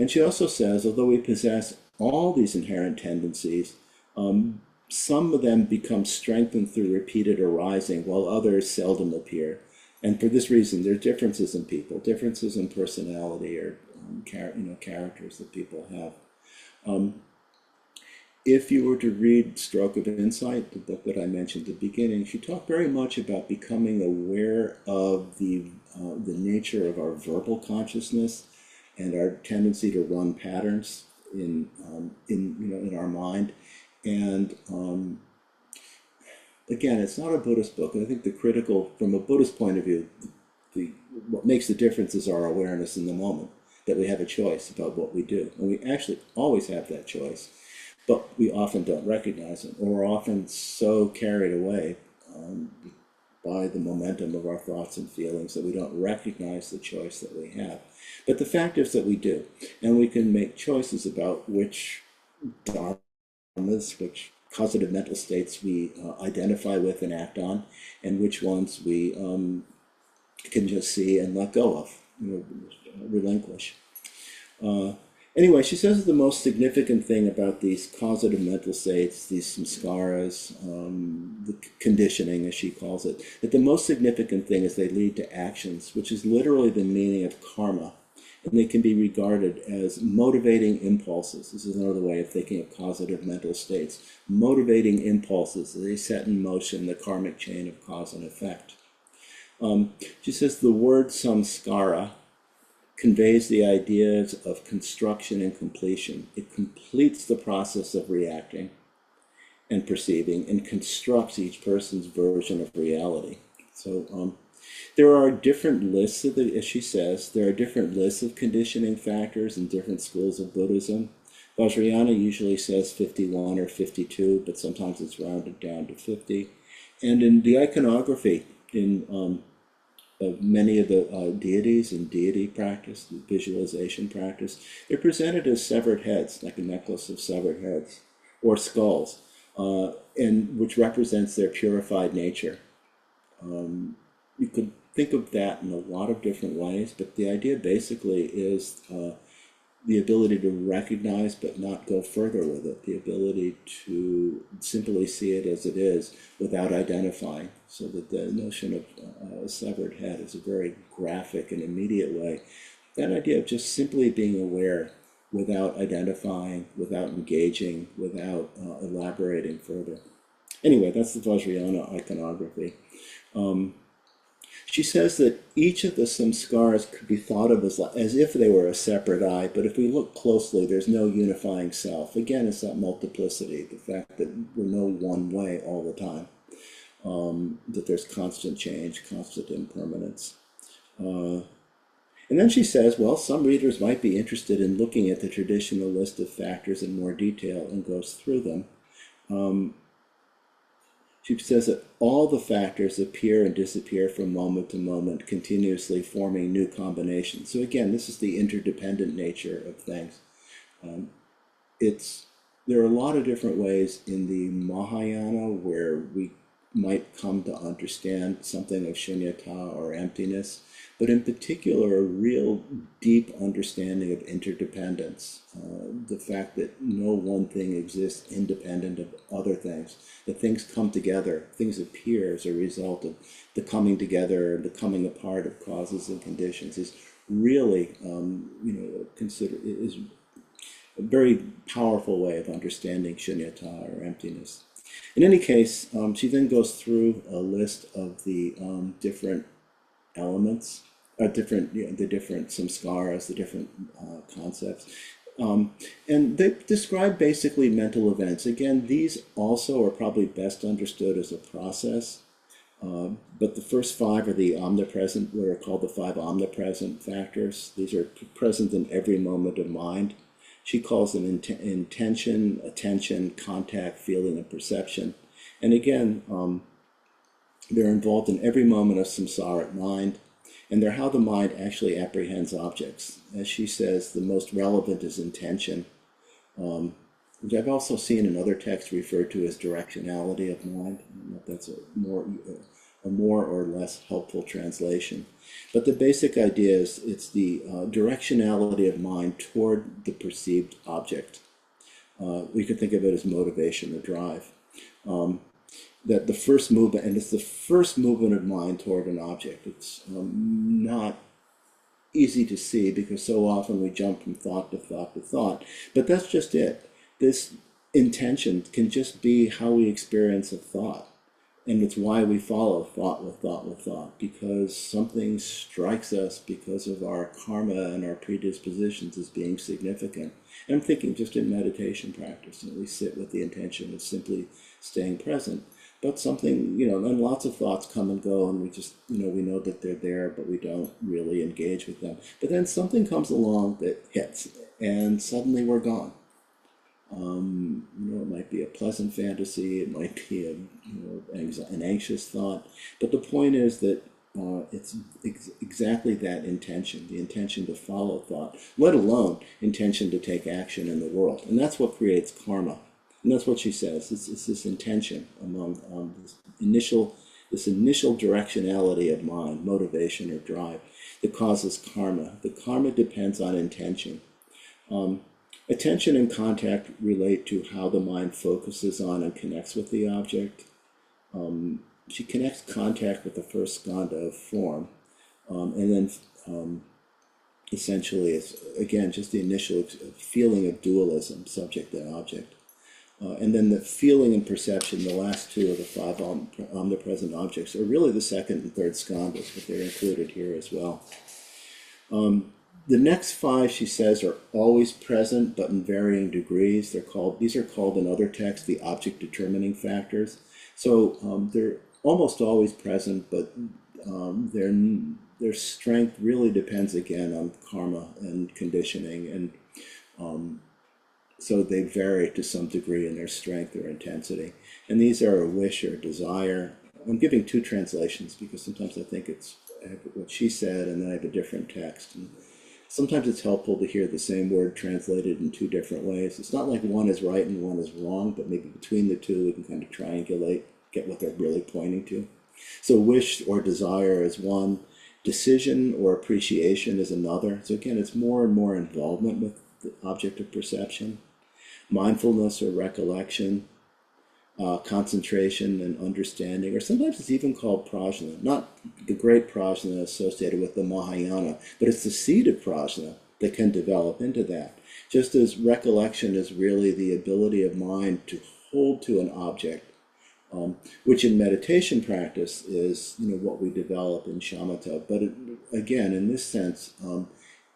[SPEAKER 1] she also says, although we possess all these inherent tendencies, some of them become strengthened through repeated arising, while others seldom appear. And for this reason, there are differences in people, differences in personality or characters that people have. If you were to read Stroke of Insight, the book that I mentioned at the beginning, she talked very much about becoming aware of the nature of our verbal consciousness and our tendency to run patterns in our mind. And again, it's not a Buddhist book. And I think from a Buddhist point of view, what makes the difference is our awareness in the moment, that we have a choice about what we do. And we actually always have that choice. But we often don't recognize it, or we're often so carried away by the momentum of our thoughts and feelings that we don't recognize the choice that we have. But the fact is that we do, and we can make choices about which dharmas, which causative mental states we identify with and act on, and which ones we can just see and let go of, relinquish. Anyway, she says the most significant thing about these causative mental states, these samskaras, the conditioning, as she calls it, that the most significant thing is they lead to actions, which is literally the meaning of karma. And they can be regarded as motivating impulses. This is another way of thinking of causative mental states. Motivating impulses, they set in motion the karmic chain of cause and effect. She says the word samskara conveys the ideas of construction and completion. It completes the process of reacting and perceiving and constructs each person's version of reality. So there are different lists as she says, there are different lists of conditioning factors in different schools of Buddhism. Vajrayana usually says 51 or 52, but sometimes it's rounded down to 50. And in the iconography in of many of the deities and deity practice, the visualization practice, they're presented as severed heads, like a necklace of severed heads or skulls, and which represents their purified nature. You could think of that in a lot of different ways, but the idea basically is the ability to recognize but not go further with it, the ability to simply see it as it is without identifying, so that the notion of a severed head is a very graphic and immediate way. That idea of just simply being aware without identifying, without engaging, without elaborating further. Anyway, that's the Vajrayana iconography. She says that each of the samskaras could be thought of as if they were a separate I, but if we look closely, there's no unifying self. Again, it's that multiplicity, the fact that we're no one way all the time, that there's constant change, constant impermanence. And then she says, well, some readers might be interested in looking at the traditional list of factors in more detail, and goes through them. She says that all the factors appear and disappear from moment to moment, continuously forming new combinations. So again, this is the interdependent nature of things. There are a lot of different ways in the Mahayana where we might come to understand something of shunyata or emptiness, but in particular, a real deep understanding of interdependence, the fact that no one thing exists independent of other things, that things come together, things appear as a result of the coming together, the coming apart of causes and conditions, is really, is a very powerful way of understanding shunyata or emptiness. In any case, she then goes through a list of the different elements, the different samskaras, the different concepts. And they describe basically mental events. Again, these also are probably best understood as a process. But the first five are the omnipresent, what are called the five omnipresent factors. These are present in every moment of mind. She calls them intention, attention, contact, feeling, and perception. And again, they're involved in every moment of samsaric mind, and they're how the mind actually apprehends objects. As she says, the most relevant is intention, which I've also seen in other texts referred to as directionality of mind. I don't know if that's a more or less helpful translation. But the basic idea is it's the directionality of mind toward the perceived object. We could think of it as motivation or drive. That the first movement, and it's the first movement of mind toward an object. It's not easy to see because so often we jump from thought to thought to thought, but that's just it. This intention can just be how we experience a thought. And it's why we follow thought with thought with thought, because something strikes us because of our karma and our predispositions as being significant. And I'm thinking just in meditation practice, we sit with the intention of simply staying present. But something, then lots of thoughts come and go, and we just, we know that they're there, but we don't really engage with them. But then something comes along that hits, and suddenly we're gone. It might be a pleasant fantasy, it might be an anxious thought, but the point is that it's exactly that intention, the intention to follow thought, let alone intention to take action in the world, and that's what creates karma. And that's what she says. It's this intention among this initial directionality of mind, motivation or drive, that causes karma. The karma depends on intention. Attention and contact relate to how the mind focuses on and connects with the object. She connects contact with the first skandha of form, and then essentially it's, again, just the initial feeling of dualism, subject and object. And then the feeling and perception, the last two of the five omnipresent objects, are really the second and third skandhas, but they're included here as well. The next five, she says, are always present, but in varying degrees. These are called in other texts the object determining factors. So they're almost always present, but their strength really depends again on karma and conditioning, and so they vary to some degree in their strength or intensity. And these are a wish or desire, I'm giving two translations because sometimes I think I have what she said and then I have a different text. And sometimes it's helpful to hear the same word translated in two different ways. It's not like one is right and one is wrong, but maybe between the two we can kind of triangulate, get what they're really pointing to. So wish or desire is one, decision or appreciation is another. So again, it's more and more involvement with the object of perception. Mindfulness or recollection, concentration and understanding, or sometimes it's even called prajna. Not the great prajna associated with the Mahayana, but it's the seed of prajna that can develop into that. Just as recollection is really the ability of mind to hold to an object, which in meditation practice is what we develop in shamatha. But again, in this sense,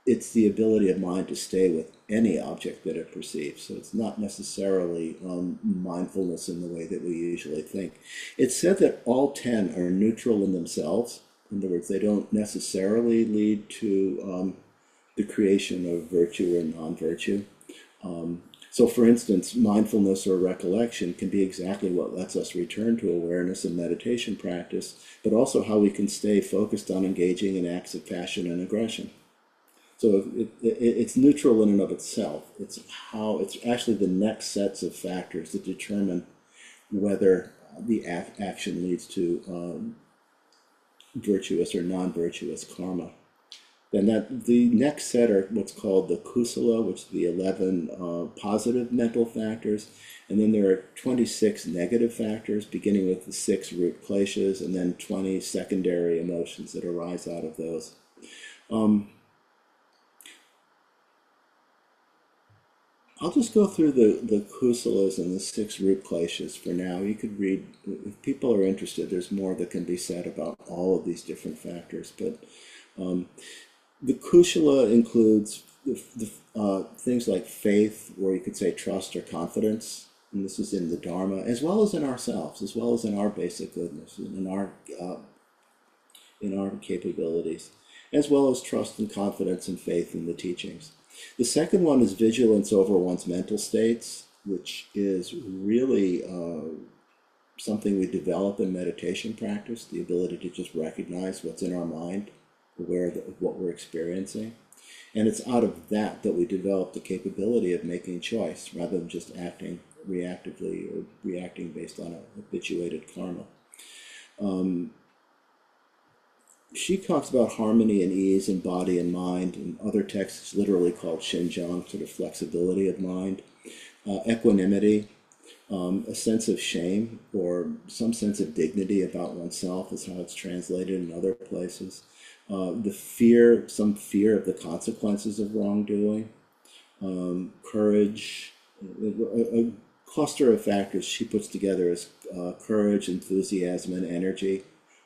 [SPEAKER 1] it's the ability of mind to stay with any object that it perceives. So it's not necessarily mindfulness in the way that we usually think. It's said that all 10 are neutral in themselves. In other words, they don't necessarily lead to the creation of virtue or non-virtue. So for instance, mindfulness or recollection can be exactly what lets us return to awareness in meditation practice, but also how we can stay focused on engaging in acts of passion and aggression. So it's neutral in and of itself. It's actually the next sets of factors that determine whether the action leads to virtuous or non-virtuous karma. Then the next set are what's called the kusala, which is the 11 positive mental factors. And then there are 26 negative factors, beginning with the 6 root kleshas, and then 20 secondary emotions that arise out of those. I'll just go through the kusalas and the 6 root kleshas for now. You could read, if people are interested, there's more that can be said about all of these different factors. But the kusala includes the things like faith, or you could say trust or confidence. And this is in the Dharma, as well as in ourselves, as well as in our basic goodness, and in our capabilities, as well as trust and confidence and faith in the teachings. The second one is vigilance over one's mental states, which is really something we develop in meditation practice, the ability to just recognize what's in our mind, aware of what we're experiencing. And it's out of that we develop the capability of making choice, rather than just acting reactively or reacting based on a habituated karma. She talks about harmony and ease in body and mind. In other texts, it's literally called shinjang, sort of flexibility of mind. Equanimity, a sense of shame or some sense of dignity about oneself is how it's translated in other places. Some fear of the consequences of wrongdoing. Courage, a cluster of factors she puts together as courage, enthusiasm, and energy.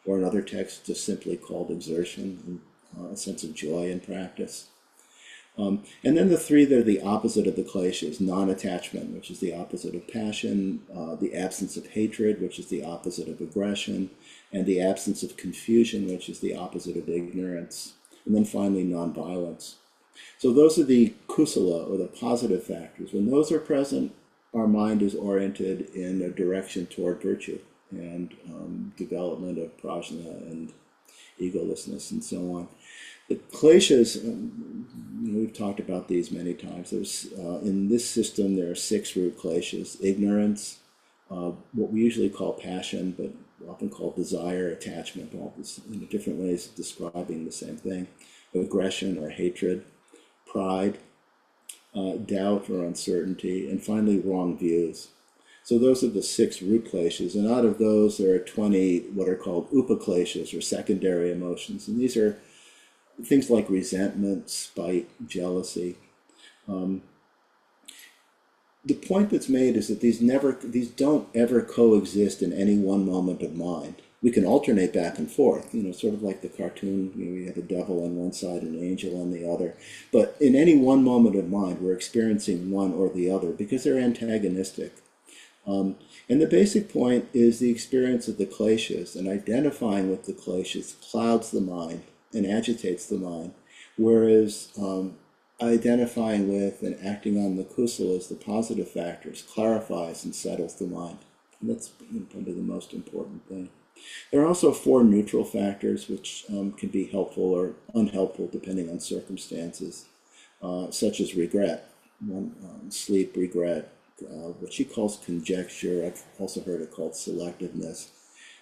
[SPEAKER 1] Or in other texts, just simply called exertion, and a sense of joy in practice. And then the 3 that are the opposite of the kleshas: non-attachment, which is the opposite of passion, the absence of hatred, which is the opposite of aggression, and the absence of confusion, which is the opposite of ignorance. And then finally, non-violence. So those are the kusala, or the positive factors. When those are present, our mind is oriented in a direction toward virtue and development of prajna and egolessness and so on. The kleshas, we've talked about these many times. There's in this system there are 6 root kleshas: ignorance, what we usually call passion, but often called desire, attachment, all this in different ways of describing the same thing: aggression or hatred, pride, doubt or uncertainty, and finally wrong views. So those are the 6 root kleshas, and out of those there are 20 what are called upakleshas, or secondary emotions, and these are things like resentment, spite, jealousy. The point that's made is that these don't ever coexist in any one moment of mind. We can alternate back and forth, sort of like the cartoon. We have a devil on one side and an angel on the other. But in any one moment of mind, we're experiencing one or the other because they're antagonistic. And the basic point is the experience of the kleshas, and identifying with the kleshas clouds the mind and agitates the mind, whereas identifying with and acting on the kusalas, the positive factors, clarifies and settles the mind. And that's probably the most important thing. There are also four neutral factors which can be helpful or unhelpful depending on circumstances, such as regret, sleep regret, what she calls conjecture. I've also heard it called selectiveness,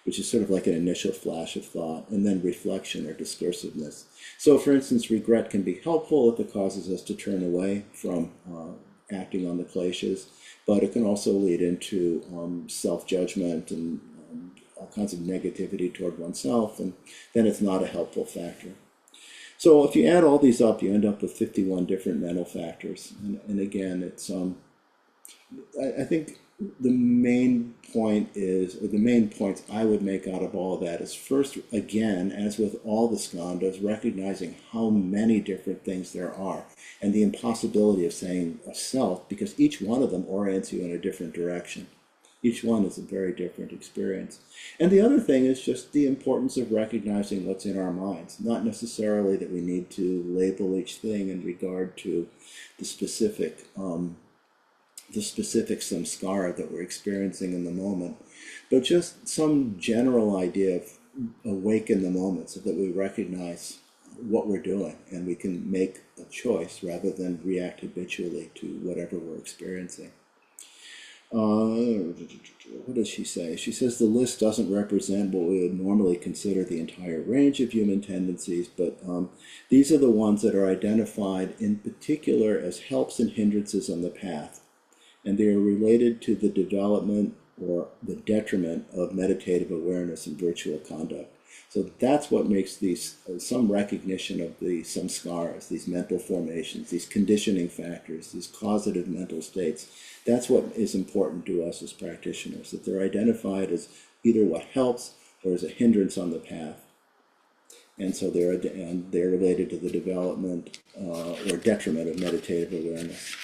[SPEAKER 1] which is sort of like an initial flash of thought, and then reflection or discursiveness. So, for instance, regret can be helpful if it causes us to turn away from acting on the kleshas, but it can also lead into self-judgment and all kinds of negativity toward oneself, and then it's not a helpful factor. So if you add all these up, you end up with 51 different mental factors. And again, it's I think the main point is, or the main points I would make out of all of that is, first, again, as with all the skandhas, recognizing how many different things there are and the impossibility of saying a self, because each one of them orients you in a different direction. Each one is a very different experience. And the other thing is just the importance of recognizing what's in our minds. Not necessarily that we need to label each thing in regard to the specific samskara that we're experiencing in the moment, but just some general idea of awake in the moment so that we recognize what we're doing and we can make a choice rather than react habitually to whatever we're experiencing. What does she say? She says the list doesn't represent what we would normally consider the entire range of human tendencies, but these are the ones that are identified in particular as helps and hindrances on the path, and they are related to the development or the detriment of meditative awareness and virtual conduct. So that's what makes these, some recognition of the samskaras, these mental formations, these conditioning factors, these causative mental states. That's what is important to us as practitioners, that they're identified as either what helps or as a hindrance on the path. And so they're related to the development or detriment of meditative awareness.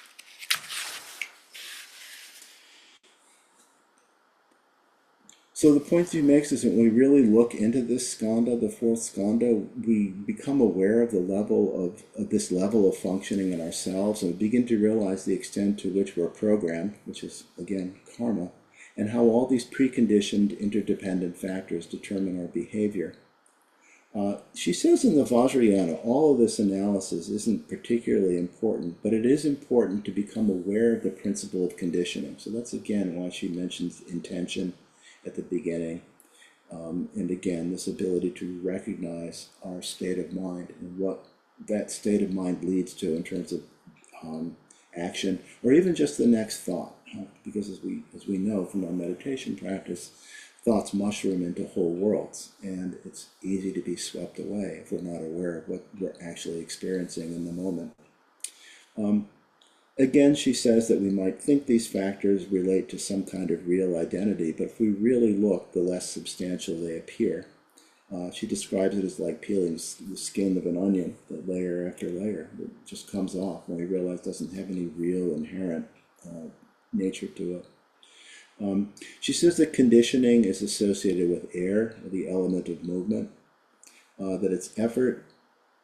[SPEAKER 1] So the point she makes is that when we really look into this skandha, the fourth skandha, we become aware of the level of this level of functioning in ourselves, and we begin to realize the extent to which we're programmed, which is, again, karma, and how all these preconditioned interdependent factors determine our behavior. She says in the Vajrayana, all of this analysis isn't particularly important, but it is important to become aware of the principle of conditioning. So that's, again, why she mentions intention at the beginning, and again, this ability to recognize our state of mind and what that state of mind leads to in terms of action, or even just the next thought, because as we know from our meditation practice, thoughts mushroom into whole worlds, and it's easy to be swept away if we're not aware of what we're actually experiencing in the moment. Again, she says that we might think these factors relate to some kind of real identity, but if we really look, the less substantial they appear. She describes it as like peeling the skin of an onion, that layer after layer that just comes off when we realize it doesn't have any real inherent nature to it. She says that conditioning is associated with air, the element of movement, that it's effort.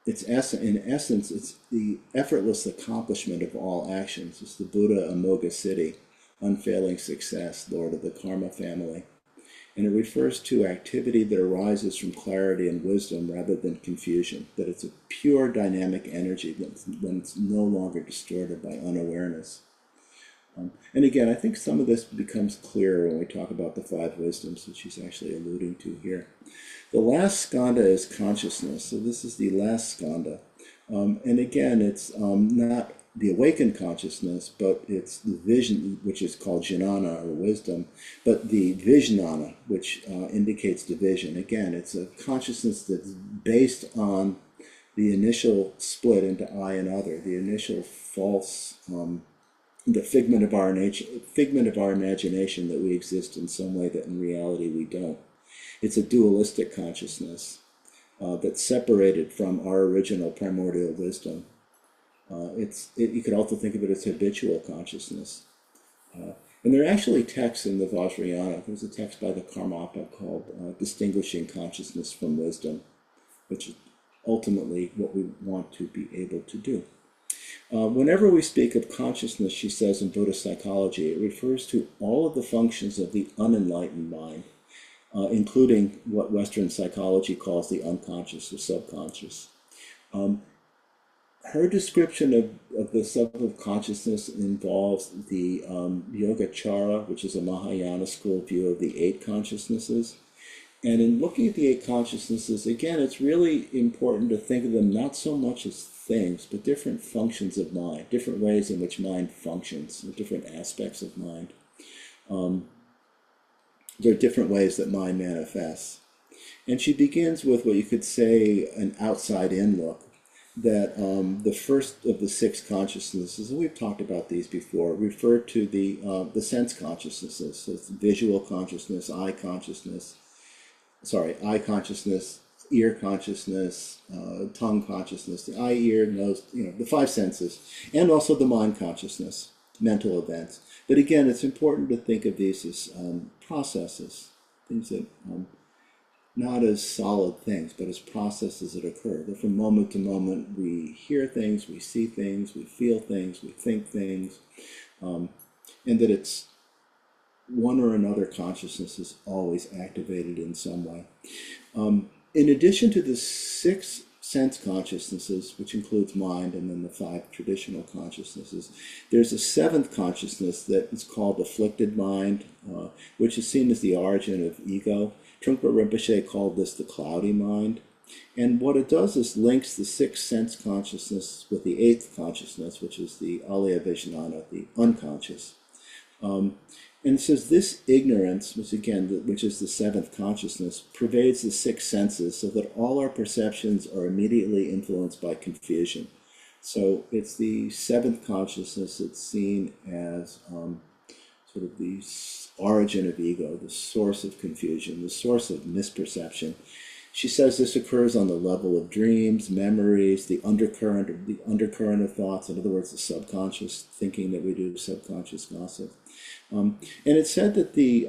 [SPEAKER 1] In essence, it's the effortless accomplishment of all actions. It's the Buddha Amoga Siddhi, unfailing success, Lord of the Karma family. And it refers to activity that arises from clarity and wisdom rather than confusion, that it's a pure dynamic energy when it's no longer distorted by unawareness. And again, I think some of this becomes clearer when we talk about the five wisdoms that she's actually alluding to here. The last skandha is consciousness. So this is the last skandha. And again, it's not the awakened consciousness, but it's the vision, which is called jnana or wisdom, but the vijnana, which indicates division. Again, it's a consciousness that's based on the initial split into I and other, the initial false the figment of our imagination that we exist in some way that in reality we don't. It's a dualistic consciousness that's separated from our original primordial wisdom. You could also think of it as habitual consciousness. And there are actually texts in the Vajrayana. There's a text by the Karmapa called Distinguishing Consciousness from Wisdom, which is ultimately what we want to be able to do. Whenever we speak of consciousness, she says in Buddhist psychology, it refers to all of the functions of the unenlightened mind. including what Western psychology calls the unconscious or subconscious. Her description of the subtle of consciousness involves the Yogacara, which is a Mahayana school view of the eight consciousnesses. And in looking at the eight consciousnesses, again, it's really important to think of them not so much as things, but different functions of mind, different ways in which mind functions, different aspects of mind. There are different ways that mind manifests. And she begins with what you could say an outside-in look, that the first of the six consciousnesses, and we've talked about these before, refer to the sense consciousnesses. So it's visual consciousness, eye consciousness, ear consciousness, tongue consciousness, the eye, ear, nose, the five senses, and also the mind consciousness, mental events. But again, it's important to think of these as processes, things that not as solid things, but as processes that occur. That from moment to moment, we hear things, we see things, we feel things, we think things, and that it's one or another consciousness is always activated in some way. In addition to the six sense consciousnesses, which includes mind and then the five traditional consciousnesses, there's a seventh consciousness that is called afflicted mind, which is seen as the origin of ego. Trungpa Rinpoche called this the cloudy mind. And what it does is links the sixth sense consciousness with the eighth consciousness, which is the Alaya Vijnana, the unconscious. And it says this ignorance, which is the seventh consciousness, pervades the six senses so that all our perceptions are immediately influenced by confusion. So it's the seventh consciousness that's seen as sort of the origin of ego, the source of confusion, the source of misperception. She says this occurs on the level of dreams, memories, the undercurrent of thoughts, in other words, the subconscious thinking that we do, subconscious gossip. And it's said that the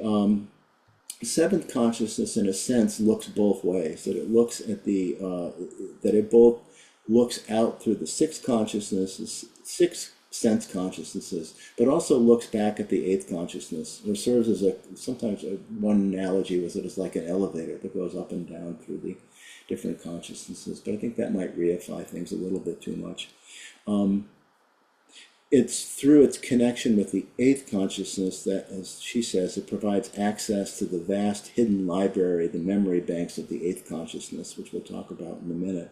[SPEAKER 1] seventh consciousness, in a sense, looks both ways. That it looks at that it both looks out through the six six sense consciousnesses, but also looks back at the eighth consciousness, or serves as one analogy was that it's like an elevator that goes up and down through the different consciousnesses. But I think that might reify things a little bit too much. It's through its connection with the eighth consciousness that, as she says, it provides access to the vast hidden library, the memory banks of the eighth consciousness, which we'll talk about in a minute.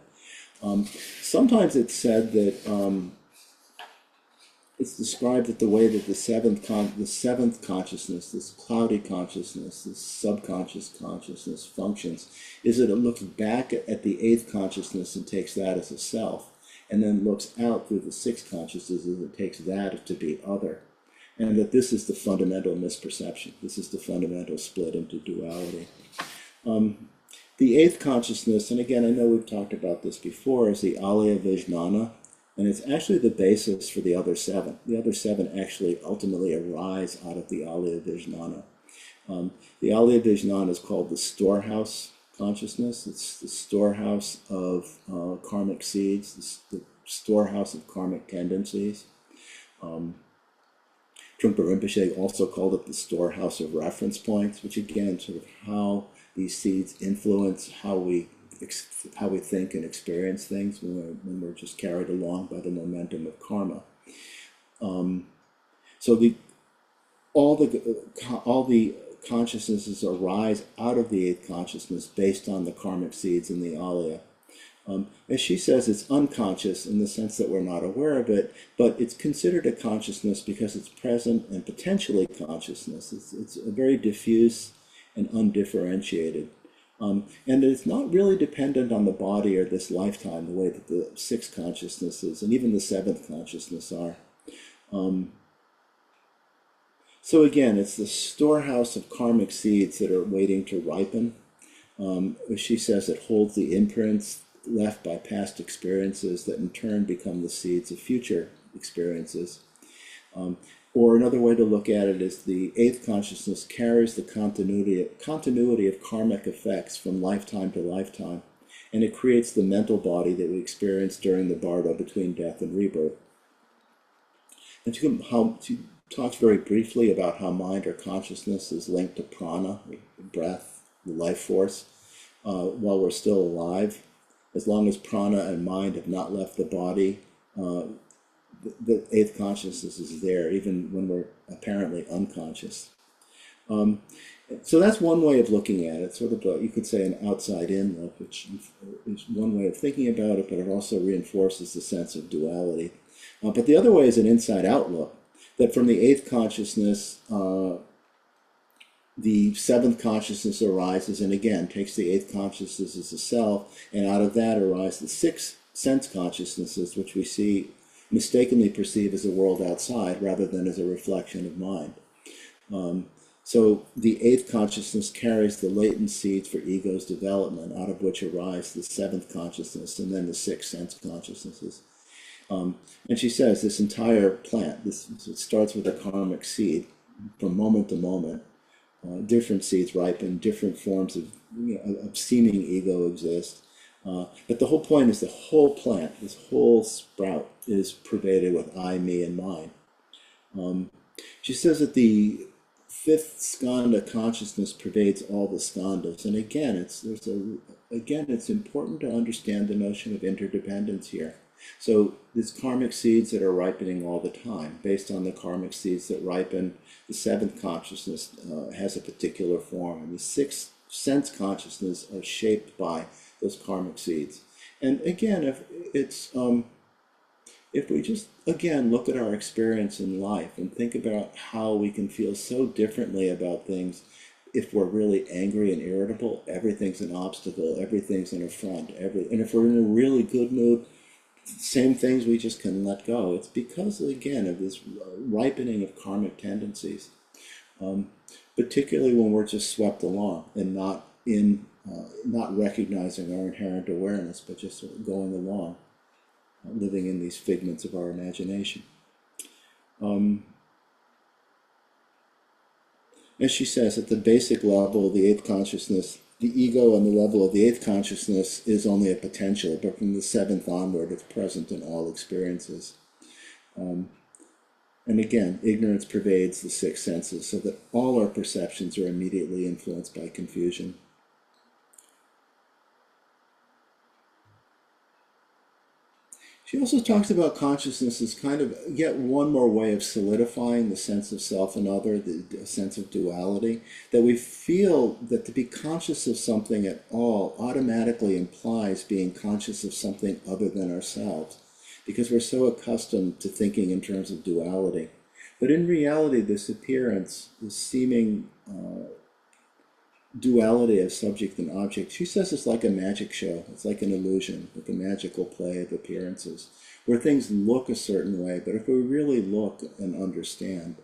[SPEAKER 1] Sometimes it's said that it's described that the way that the seventh consciousness, this cloudy consciousness, this subconscious consciousness functions, is that it looks back at the eighth consciousness and takes that as a self, and then looks out through the six consciousnesses and it takes that to be other. And that this is the fundamental misperception. This is the fundamental split into duality. The eighth consciousness, and again, I know we've talked about this before, is the Alaya Vijnana, and it's actually the basis for the other seven. The other seven actually ultimately arise out of the Alaya Vijnana. The Alaya Vijnana is called the storehouse consciousness. It's the storehouse of karmic seeds, the storehouse of karmic tendencies. Trungpa Rinpoche also called it the storehouse of reference points, which again, sort of how these seeds influence how we think and experience things when we're just carried along by the momentum of karma. So all the consciousnesses arise out of the eighth consciousness based on the karmic seeds in the alaya. As she says, it's unconscious in the sense that we're not aware of it, but it's considered a consciousness because it's present and potentially consciousness. It's a very diffuse and undifferentiated. And it's not really dependent on the body or this lifetime, the way that the sixth consciousnesses and even the seventh consciousness are. So again, it's the storehouse of karmic seeds that are waiting to ripen. As she says, it holds the imprints left by past experiences that in turn become the seeds of future experiences. Or another way to look at it is the eighth consciousness carries the continuity of karmic effects from lifetime to lifetime, and it creates the mental body that we experience during the bardo between death and rebirth. And she talks very briefly about how mind or consciousness is linked to prana, breath, the life force, while we're still alive. As long as prana and mind have not left the body, the eighth consciousness is there, even when we're apparently unconscious. So that's one way of looking at it, sort of you could say an outside-in look, which is one way of thinking about it, but it also reinforces the sense of duality. But the other way is an inside-out look, that from the eighth consciousness, the seventh consciousness arises, and again, takes the eighth consciousness as a self, and out of that arise the six sense consciousnesses, which we mistakenly perceive as a world outside, rather than as a reflection of mind. So the eighth consciousness carries the latent seeds for ego's development, out of which arise the seventh consciousness, and then the six sense consciousnesses. And she says this entire plant, it starts with a karmic seed. From moment to moment, different seeds ripen, different forms of seeming ego exist. But the whole point is the whole plant, this whole sprout, is pervaded with I, me, and mine. She says that the fifth skanda consciousness pervades all the skandhas, and again, it's important to understand the notion of interdependence here. So there's karmic seeds that are ripening all the time. Based on the karmic seeds that ripen, the seventh consciousness has a particular form, and the sixth sense consciousness are shaped by those karmic seeds. And again, if we just, again, look at our experience in life and think about how we can feel so differently about things. If we're really angry and irritable, everything's an obstacle, everything's an affront. And if we're in a really good mood, same things we just can let go. It's because, again, of this ripening of karmic tendencies, particularly when we're just swept along and not recognizing our inherent awareness, but just sort of going along, living in these figments of our imagination. As she says, at the basic level of the eighth consciousness, the ego on the level of the eighth consciousness is only a potential, but from the seventh onward, it's present in all experiences. And again, ignorance pervades the six senses, so that all our perceptions are immediately influenced by confusion. She also talks about consciousness as kind of yet one more way of solidifying the sense of self and other, the sense of duality, that we feel that to be conscious of something at all automatically implies being conscious of something other than ourselves, because we're so accustomed to thinking in terms of duality. But in reality, this appearance, this seeming duality of subject and object, she says it's like a magic show. It's like an illusion, like a magical play of appearances, where things look a certain way, but if we really look and understand,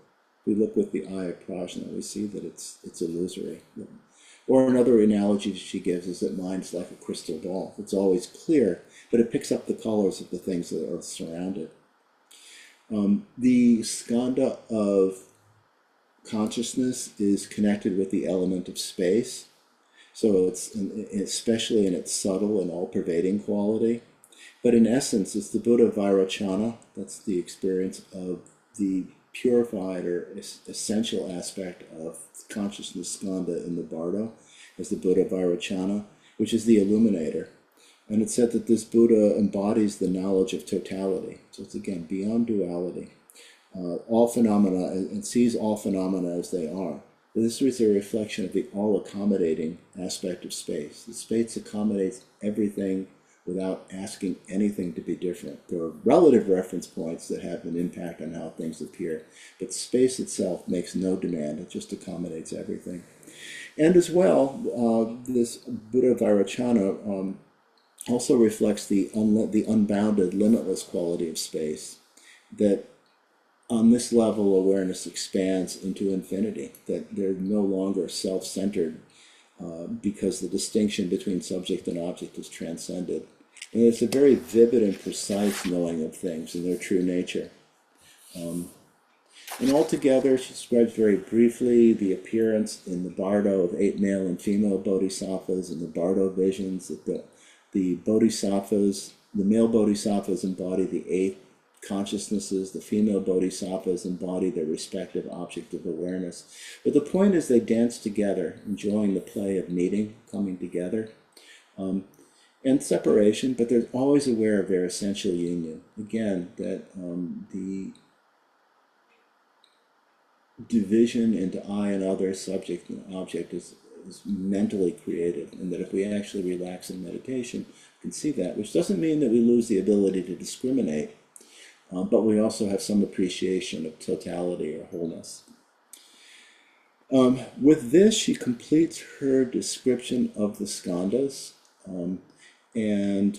[SPEAKER 1] we look with the eye of prajna, we see that it's illusory. Or another analogy she gives is that mind's like a crystal ball. It's always clear, but it picks up the colors of the things that are surrounded. The skanda of consciousness is connected with the element of space, so it's especially in its subtle and all-pervading quality. But in essence, it's the Buddha Vairocana. That's the experience of the purified or essential aspect of consciousness skanda in the bardo, as the Buddha Vairocana, which is the illuminator. And it's said that this Buddha embodies the knowledge of totality. So it's, again, beyond duality. All phenomena, and sees all phenomena as they are. This is a reflection of the all-accommodating aspect of space. The space accommodates everything without asking anything to be different. There are relative reference points that have an impact on how things appear, but space itself makes no demand. It just accommodates everything. And as well, this Buddha Vairocana also reflects the unbounded, limitless quality of space, that on this level, awareness expands into infinity, that they're no longer self-centered because the distinction between subject and object is transcended. And it's a very vivid and precise knowing of things in their true nature. And altogether, she describes very briefly the appearance in the bardo of 8 male and female bodhisattvas and the bardo visions, that the bodhisattvas, the male bodhisattvas embody the 8th consciousnesses, the female bodhisattvas, embody their respective object of awareness. But the point is they dance together, enjoying the play of meeting, coming together, and separation, but they're always aware of their essential union. Again, that the division into I and other, subject and object, is mentally created, and that if we actually relax in meditation, we can see that, which doesn't mean that we lose the ability to discriminate, but we also have some appreciation of totality or wholeness. With this, she completes her description of the skandhas and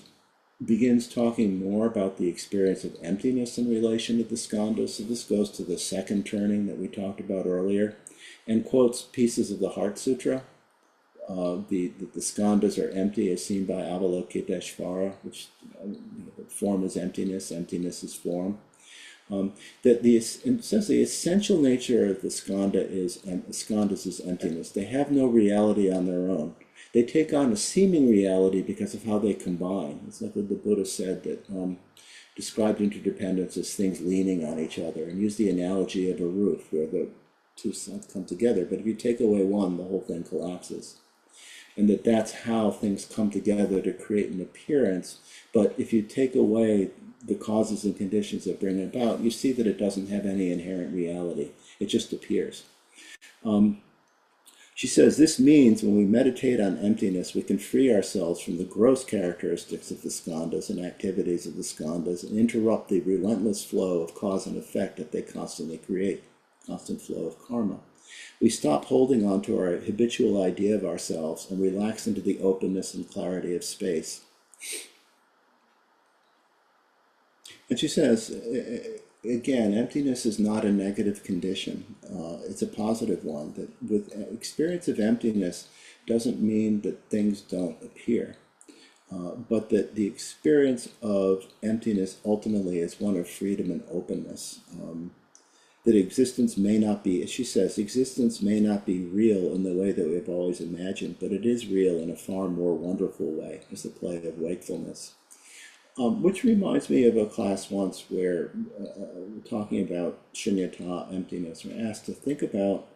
[SPEAKER 1] begins talking more about the experience of emptiness in relation to the skandhas. So this goes to the second turning that we talked about earlier, and quotes pieces of the Heart Sutra. The skandhas are empty as seen by Avalokiteshvara, which form is emptiness, emptiness is form. It says the essential nature of the skandhas is emptiness. They have no reality on their own. They take on a seeming reality because of how they combine. It's like what the Buddha said, that described interdependence as things leaning on each other, and used the analogy of a roof where the two sides come together, but if you take away one, the whole thing collapses. And that's how things come together to create an appearance. But if you take away the causes and conditions that bring it about, you see that it doesn't have any inherent reality. It just appears. She says, this means when we meditate on emptiness, we can free ourselves from the gross characteristics of the skandhas and activities of the skandhas and interrupt the relentless flow of cause and effect that they constantly create, constant flow of karma. We stop holding on to our habitual idea of ourselves and relax into the openness and clarity of space. And she says, again, emptiness is not a negative condition. It's a positive one. That with experience of emptiness doesn't mean that things don't appear, but that the experience of emptiness ultimately is one of freedom and openness. That existence may not be, as she says, existence may not be real in the way that we've always imagined, but it is real in a far more wonderful way, as the play of wakefulness. Which reminds me of a class once where we're talking about shunyata, emptiness. We're asked to think about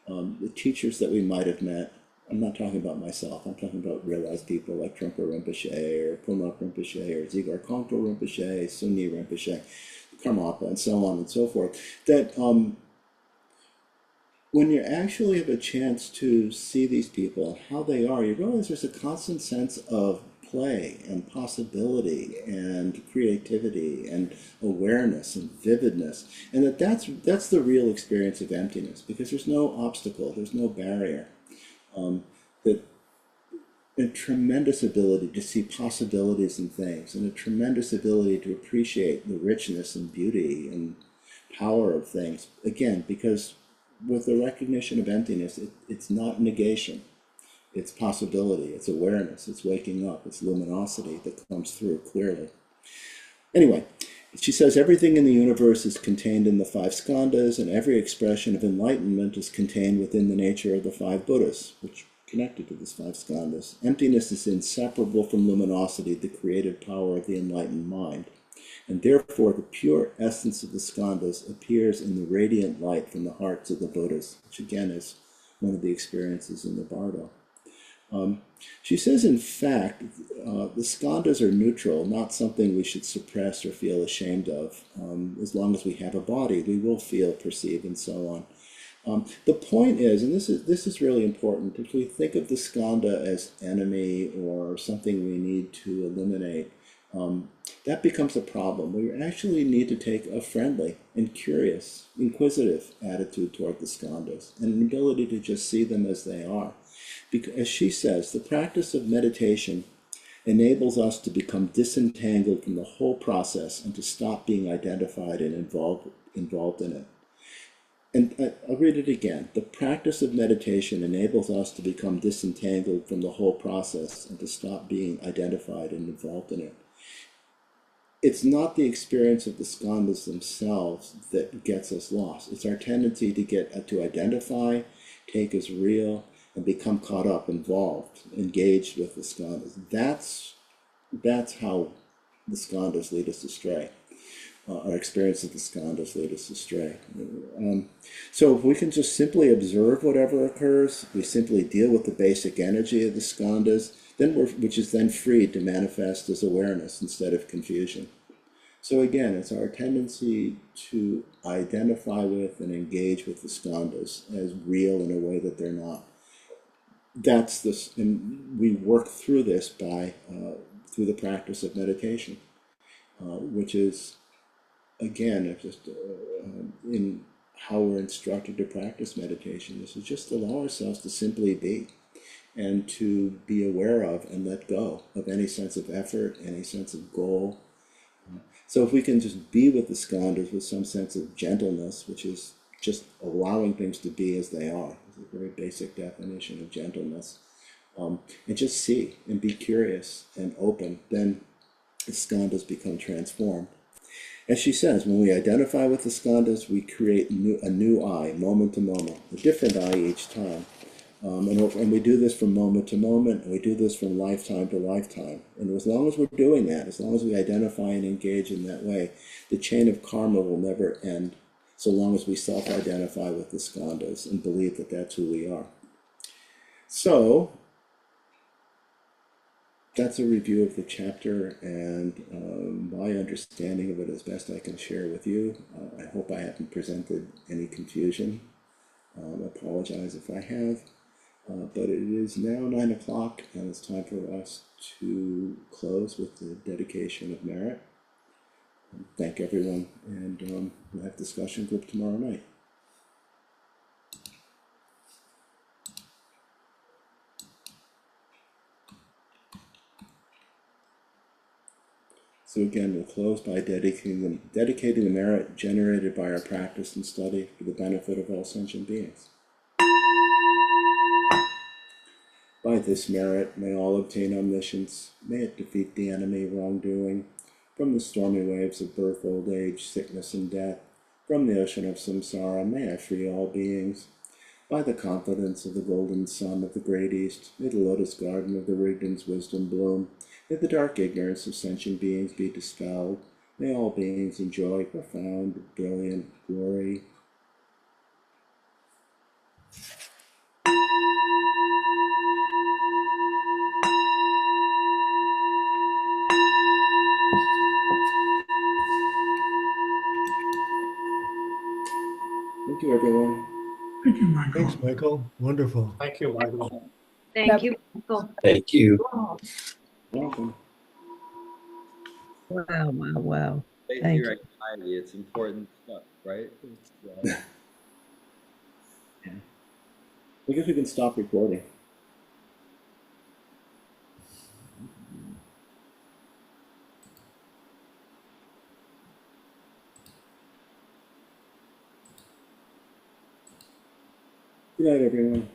[SPEAKER 1] the teachers that we might have met. I'm not talking about myself. I'm talking about realized people like Trungpa Rinpoche or Pumlok Rinpoche or Dzigar Kongpo Rinpoche, Sunni Rinpoche, Karmapa, and so on and so forth. That when you actually have a chance to see these people and how they are, you realize there's a constant sense of play and possibility and creativity and awareness and vividness, and that's the real experience of emptiness, because there's no obstacle, there's no barrier. That a tremendous ability to see possibilities in things, and a tremendous ability to appreciate the richness and beauty and power of things, again, because with the recognition of emptiness, it's not negation. It's possibility, it's awareness, it's waking up, it's luminosity that comes through clearly. Anyway, she says everything in the universe is contained in the 5 skandhas, and every expression of enlightenment is contained within the nature of the 5 Buddhas, which are connected to these 5 skandhas. Emptiness is inseparable from luminosity, the creative power of the enlightened mind, and therefore the pure essence of the skandhas appears in the radiant light from the hearts of the Buddhas, which again is one of the experiences in the Bardo. She says, in fact, the skandhas are neutral, not something we should suppress or feel ashamed of. As long as we have a body, we will feel, perceive, and so on. The point is, and this is really important, if we think of the skandha as enemy or something we need to eliminate, that becomes a problem. We actually need to take a friendly and curious, inquisitive attitude toward the skandhas, and an ability to just see them as they are. Because, as she says, the practice of meditation enables us to become disentangled from the whole process and to stop being identified and involved in it. And I'll read it again. The practice of meditation enables us to become disentangled from the whole process and to stop being identified and involved in it. It's not the experience of the skandhas themselves that gets us lost. It's our tendency to identify, take as real, and become caught up, involved, engaged with the skandhas. That's how the skandhas lead us astray. our experience of the skandhas lead us astray. So if we can just simply observe whatever occurs, we simply deal with the basic energy of the skandhas, which is then freed to manifest as awareness instead of confusion. So again, it's our tendency to identify with and engage with the skandhas as real in a way that they're not. That's this, and we work through this through the practice of meditation, which is, again, just in how we're instructed to practice meditation. This is just allow ourselves to simply be, and to be aware of and let go of any sense of effort, any sense of goal. So if we can just be with the skandhas with some sense of gentleness, which is just allowing things to be as they are, it's a very basic definition of gentleness, and just see and be curious and open, then the skandhas become transformed. As she says, when we identify with the skandhas, we create a new I, moment to moment, a different I each time. And we do this from moment to moment, and we do this from lifetime to lifetime. And as long as we're doing that, as long as we identify and engage in that way, the chain of karma will never end, so long as we self-identify with the skandhas and believe that that's who we are. So, that's a review of the chapter and my understanding of it as best I can share with you. I hope I haven't presented any confusion. I apologize if I have. But it is now 9 o'clock, and it's time for us to close with the dedication of merit. Thank everyone, and we'll have discussion group tomorrow night. So again, we'll close by dedicating the merit generated by our practice and study for the benefit of all sentient beings. By this merit, may all obtain omniscience, may it defeat the enemy wrongdoing, from the stormy waves of birth, old age, sickness, and death, from the ocean of samsara, may I free all beings. By the confidence of the golden sun of the great East, may the lotus garden of the Rigdon's wisdom bloom, may the dark ignorance of sentient beings be dispelled, may all beings enjoy profound, brilliant glory. Thank you, everyone.
[SPEAKER 2] Thank you, Michael.
[SPEAKER 3] Thanks, Michael. Wonderful.
[SPEAKER 4] Thank you, Michael.
[SPEAKER 5] Thank you, Michael.
[SPEAKER 6] Thank you.
[SPEAKER 1] Welcome.
[SPEAKER 5] Wow, wow, wow.
[SPEAKER 4] Face
[SPEAKER 5] Thank
[SPEAKER 4] your
[SPEAKER 5] you.
[SPEAKER 4] anxiety. It's important stuff, right?
[SPEAKER 1] I guess we can stop recording. Good night, everyone.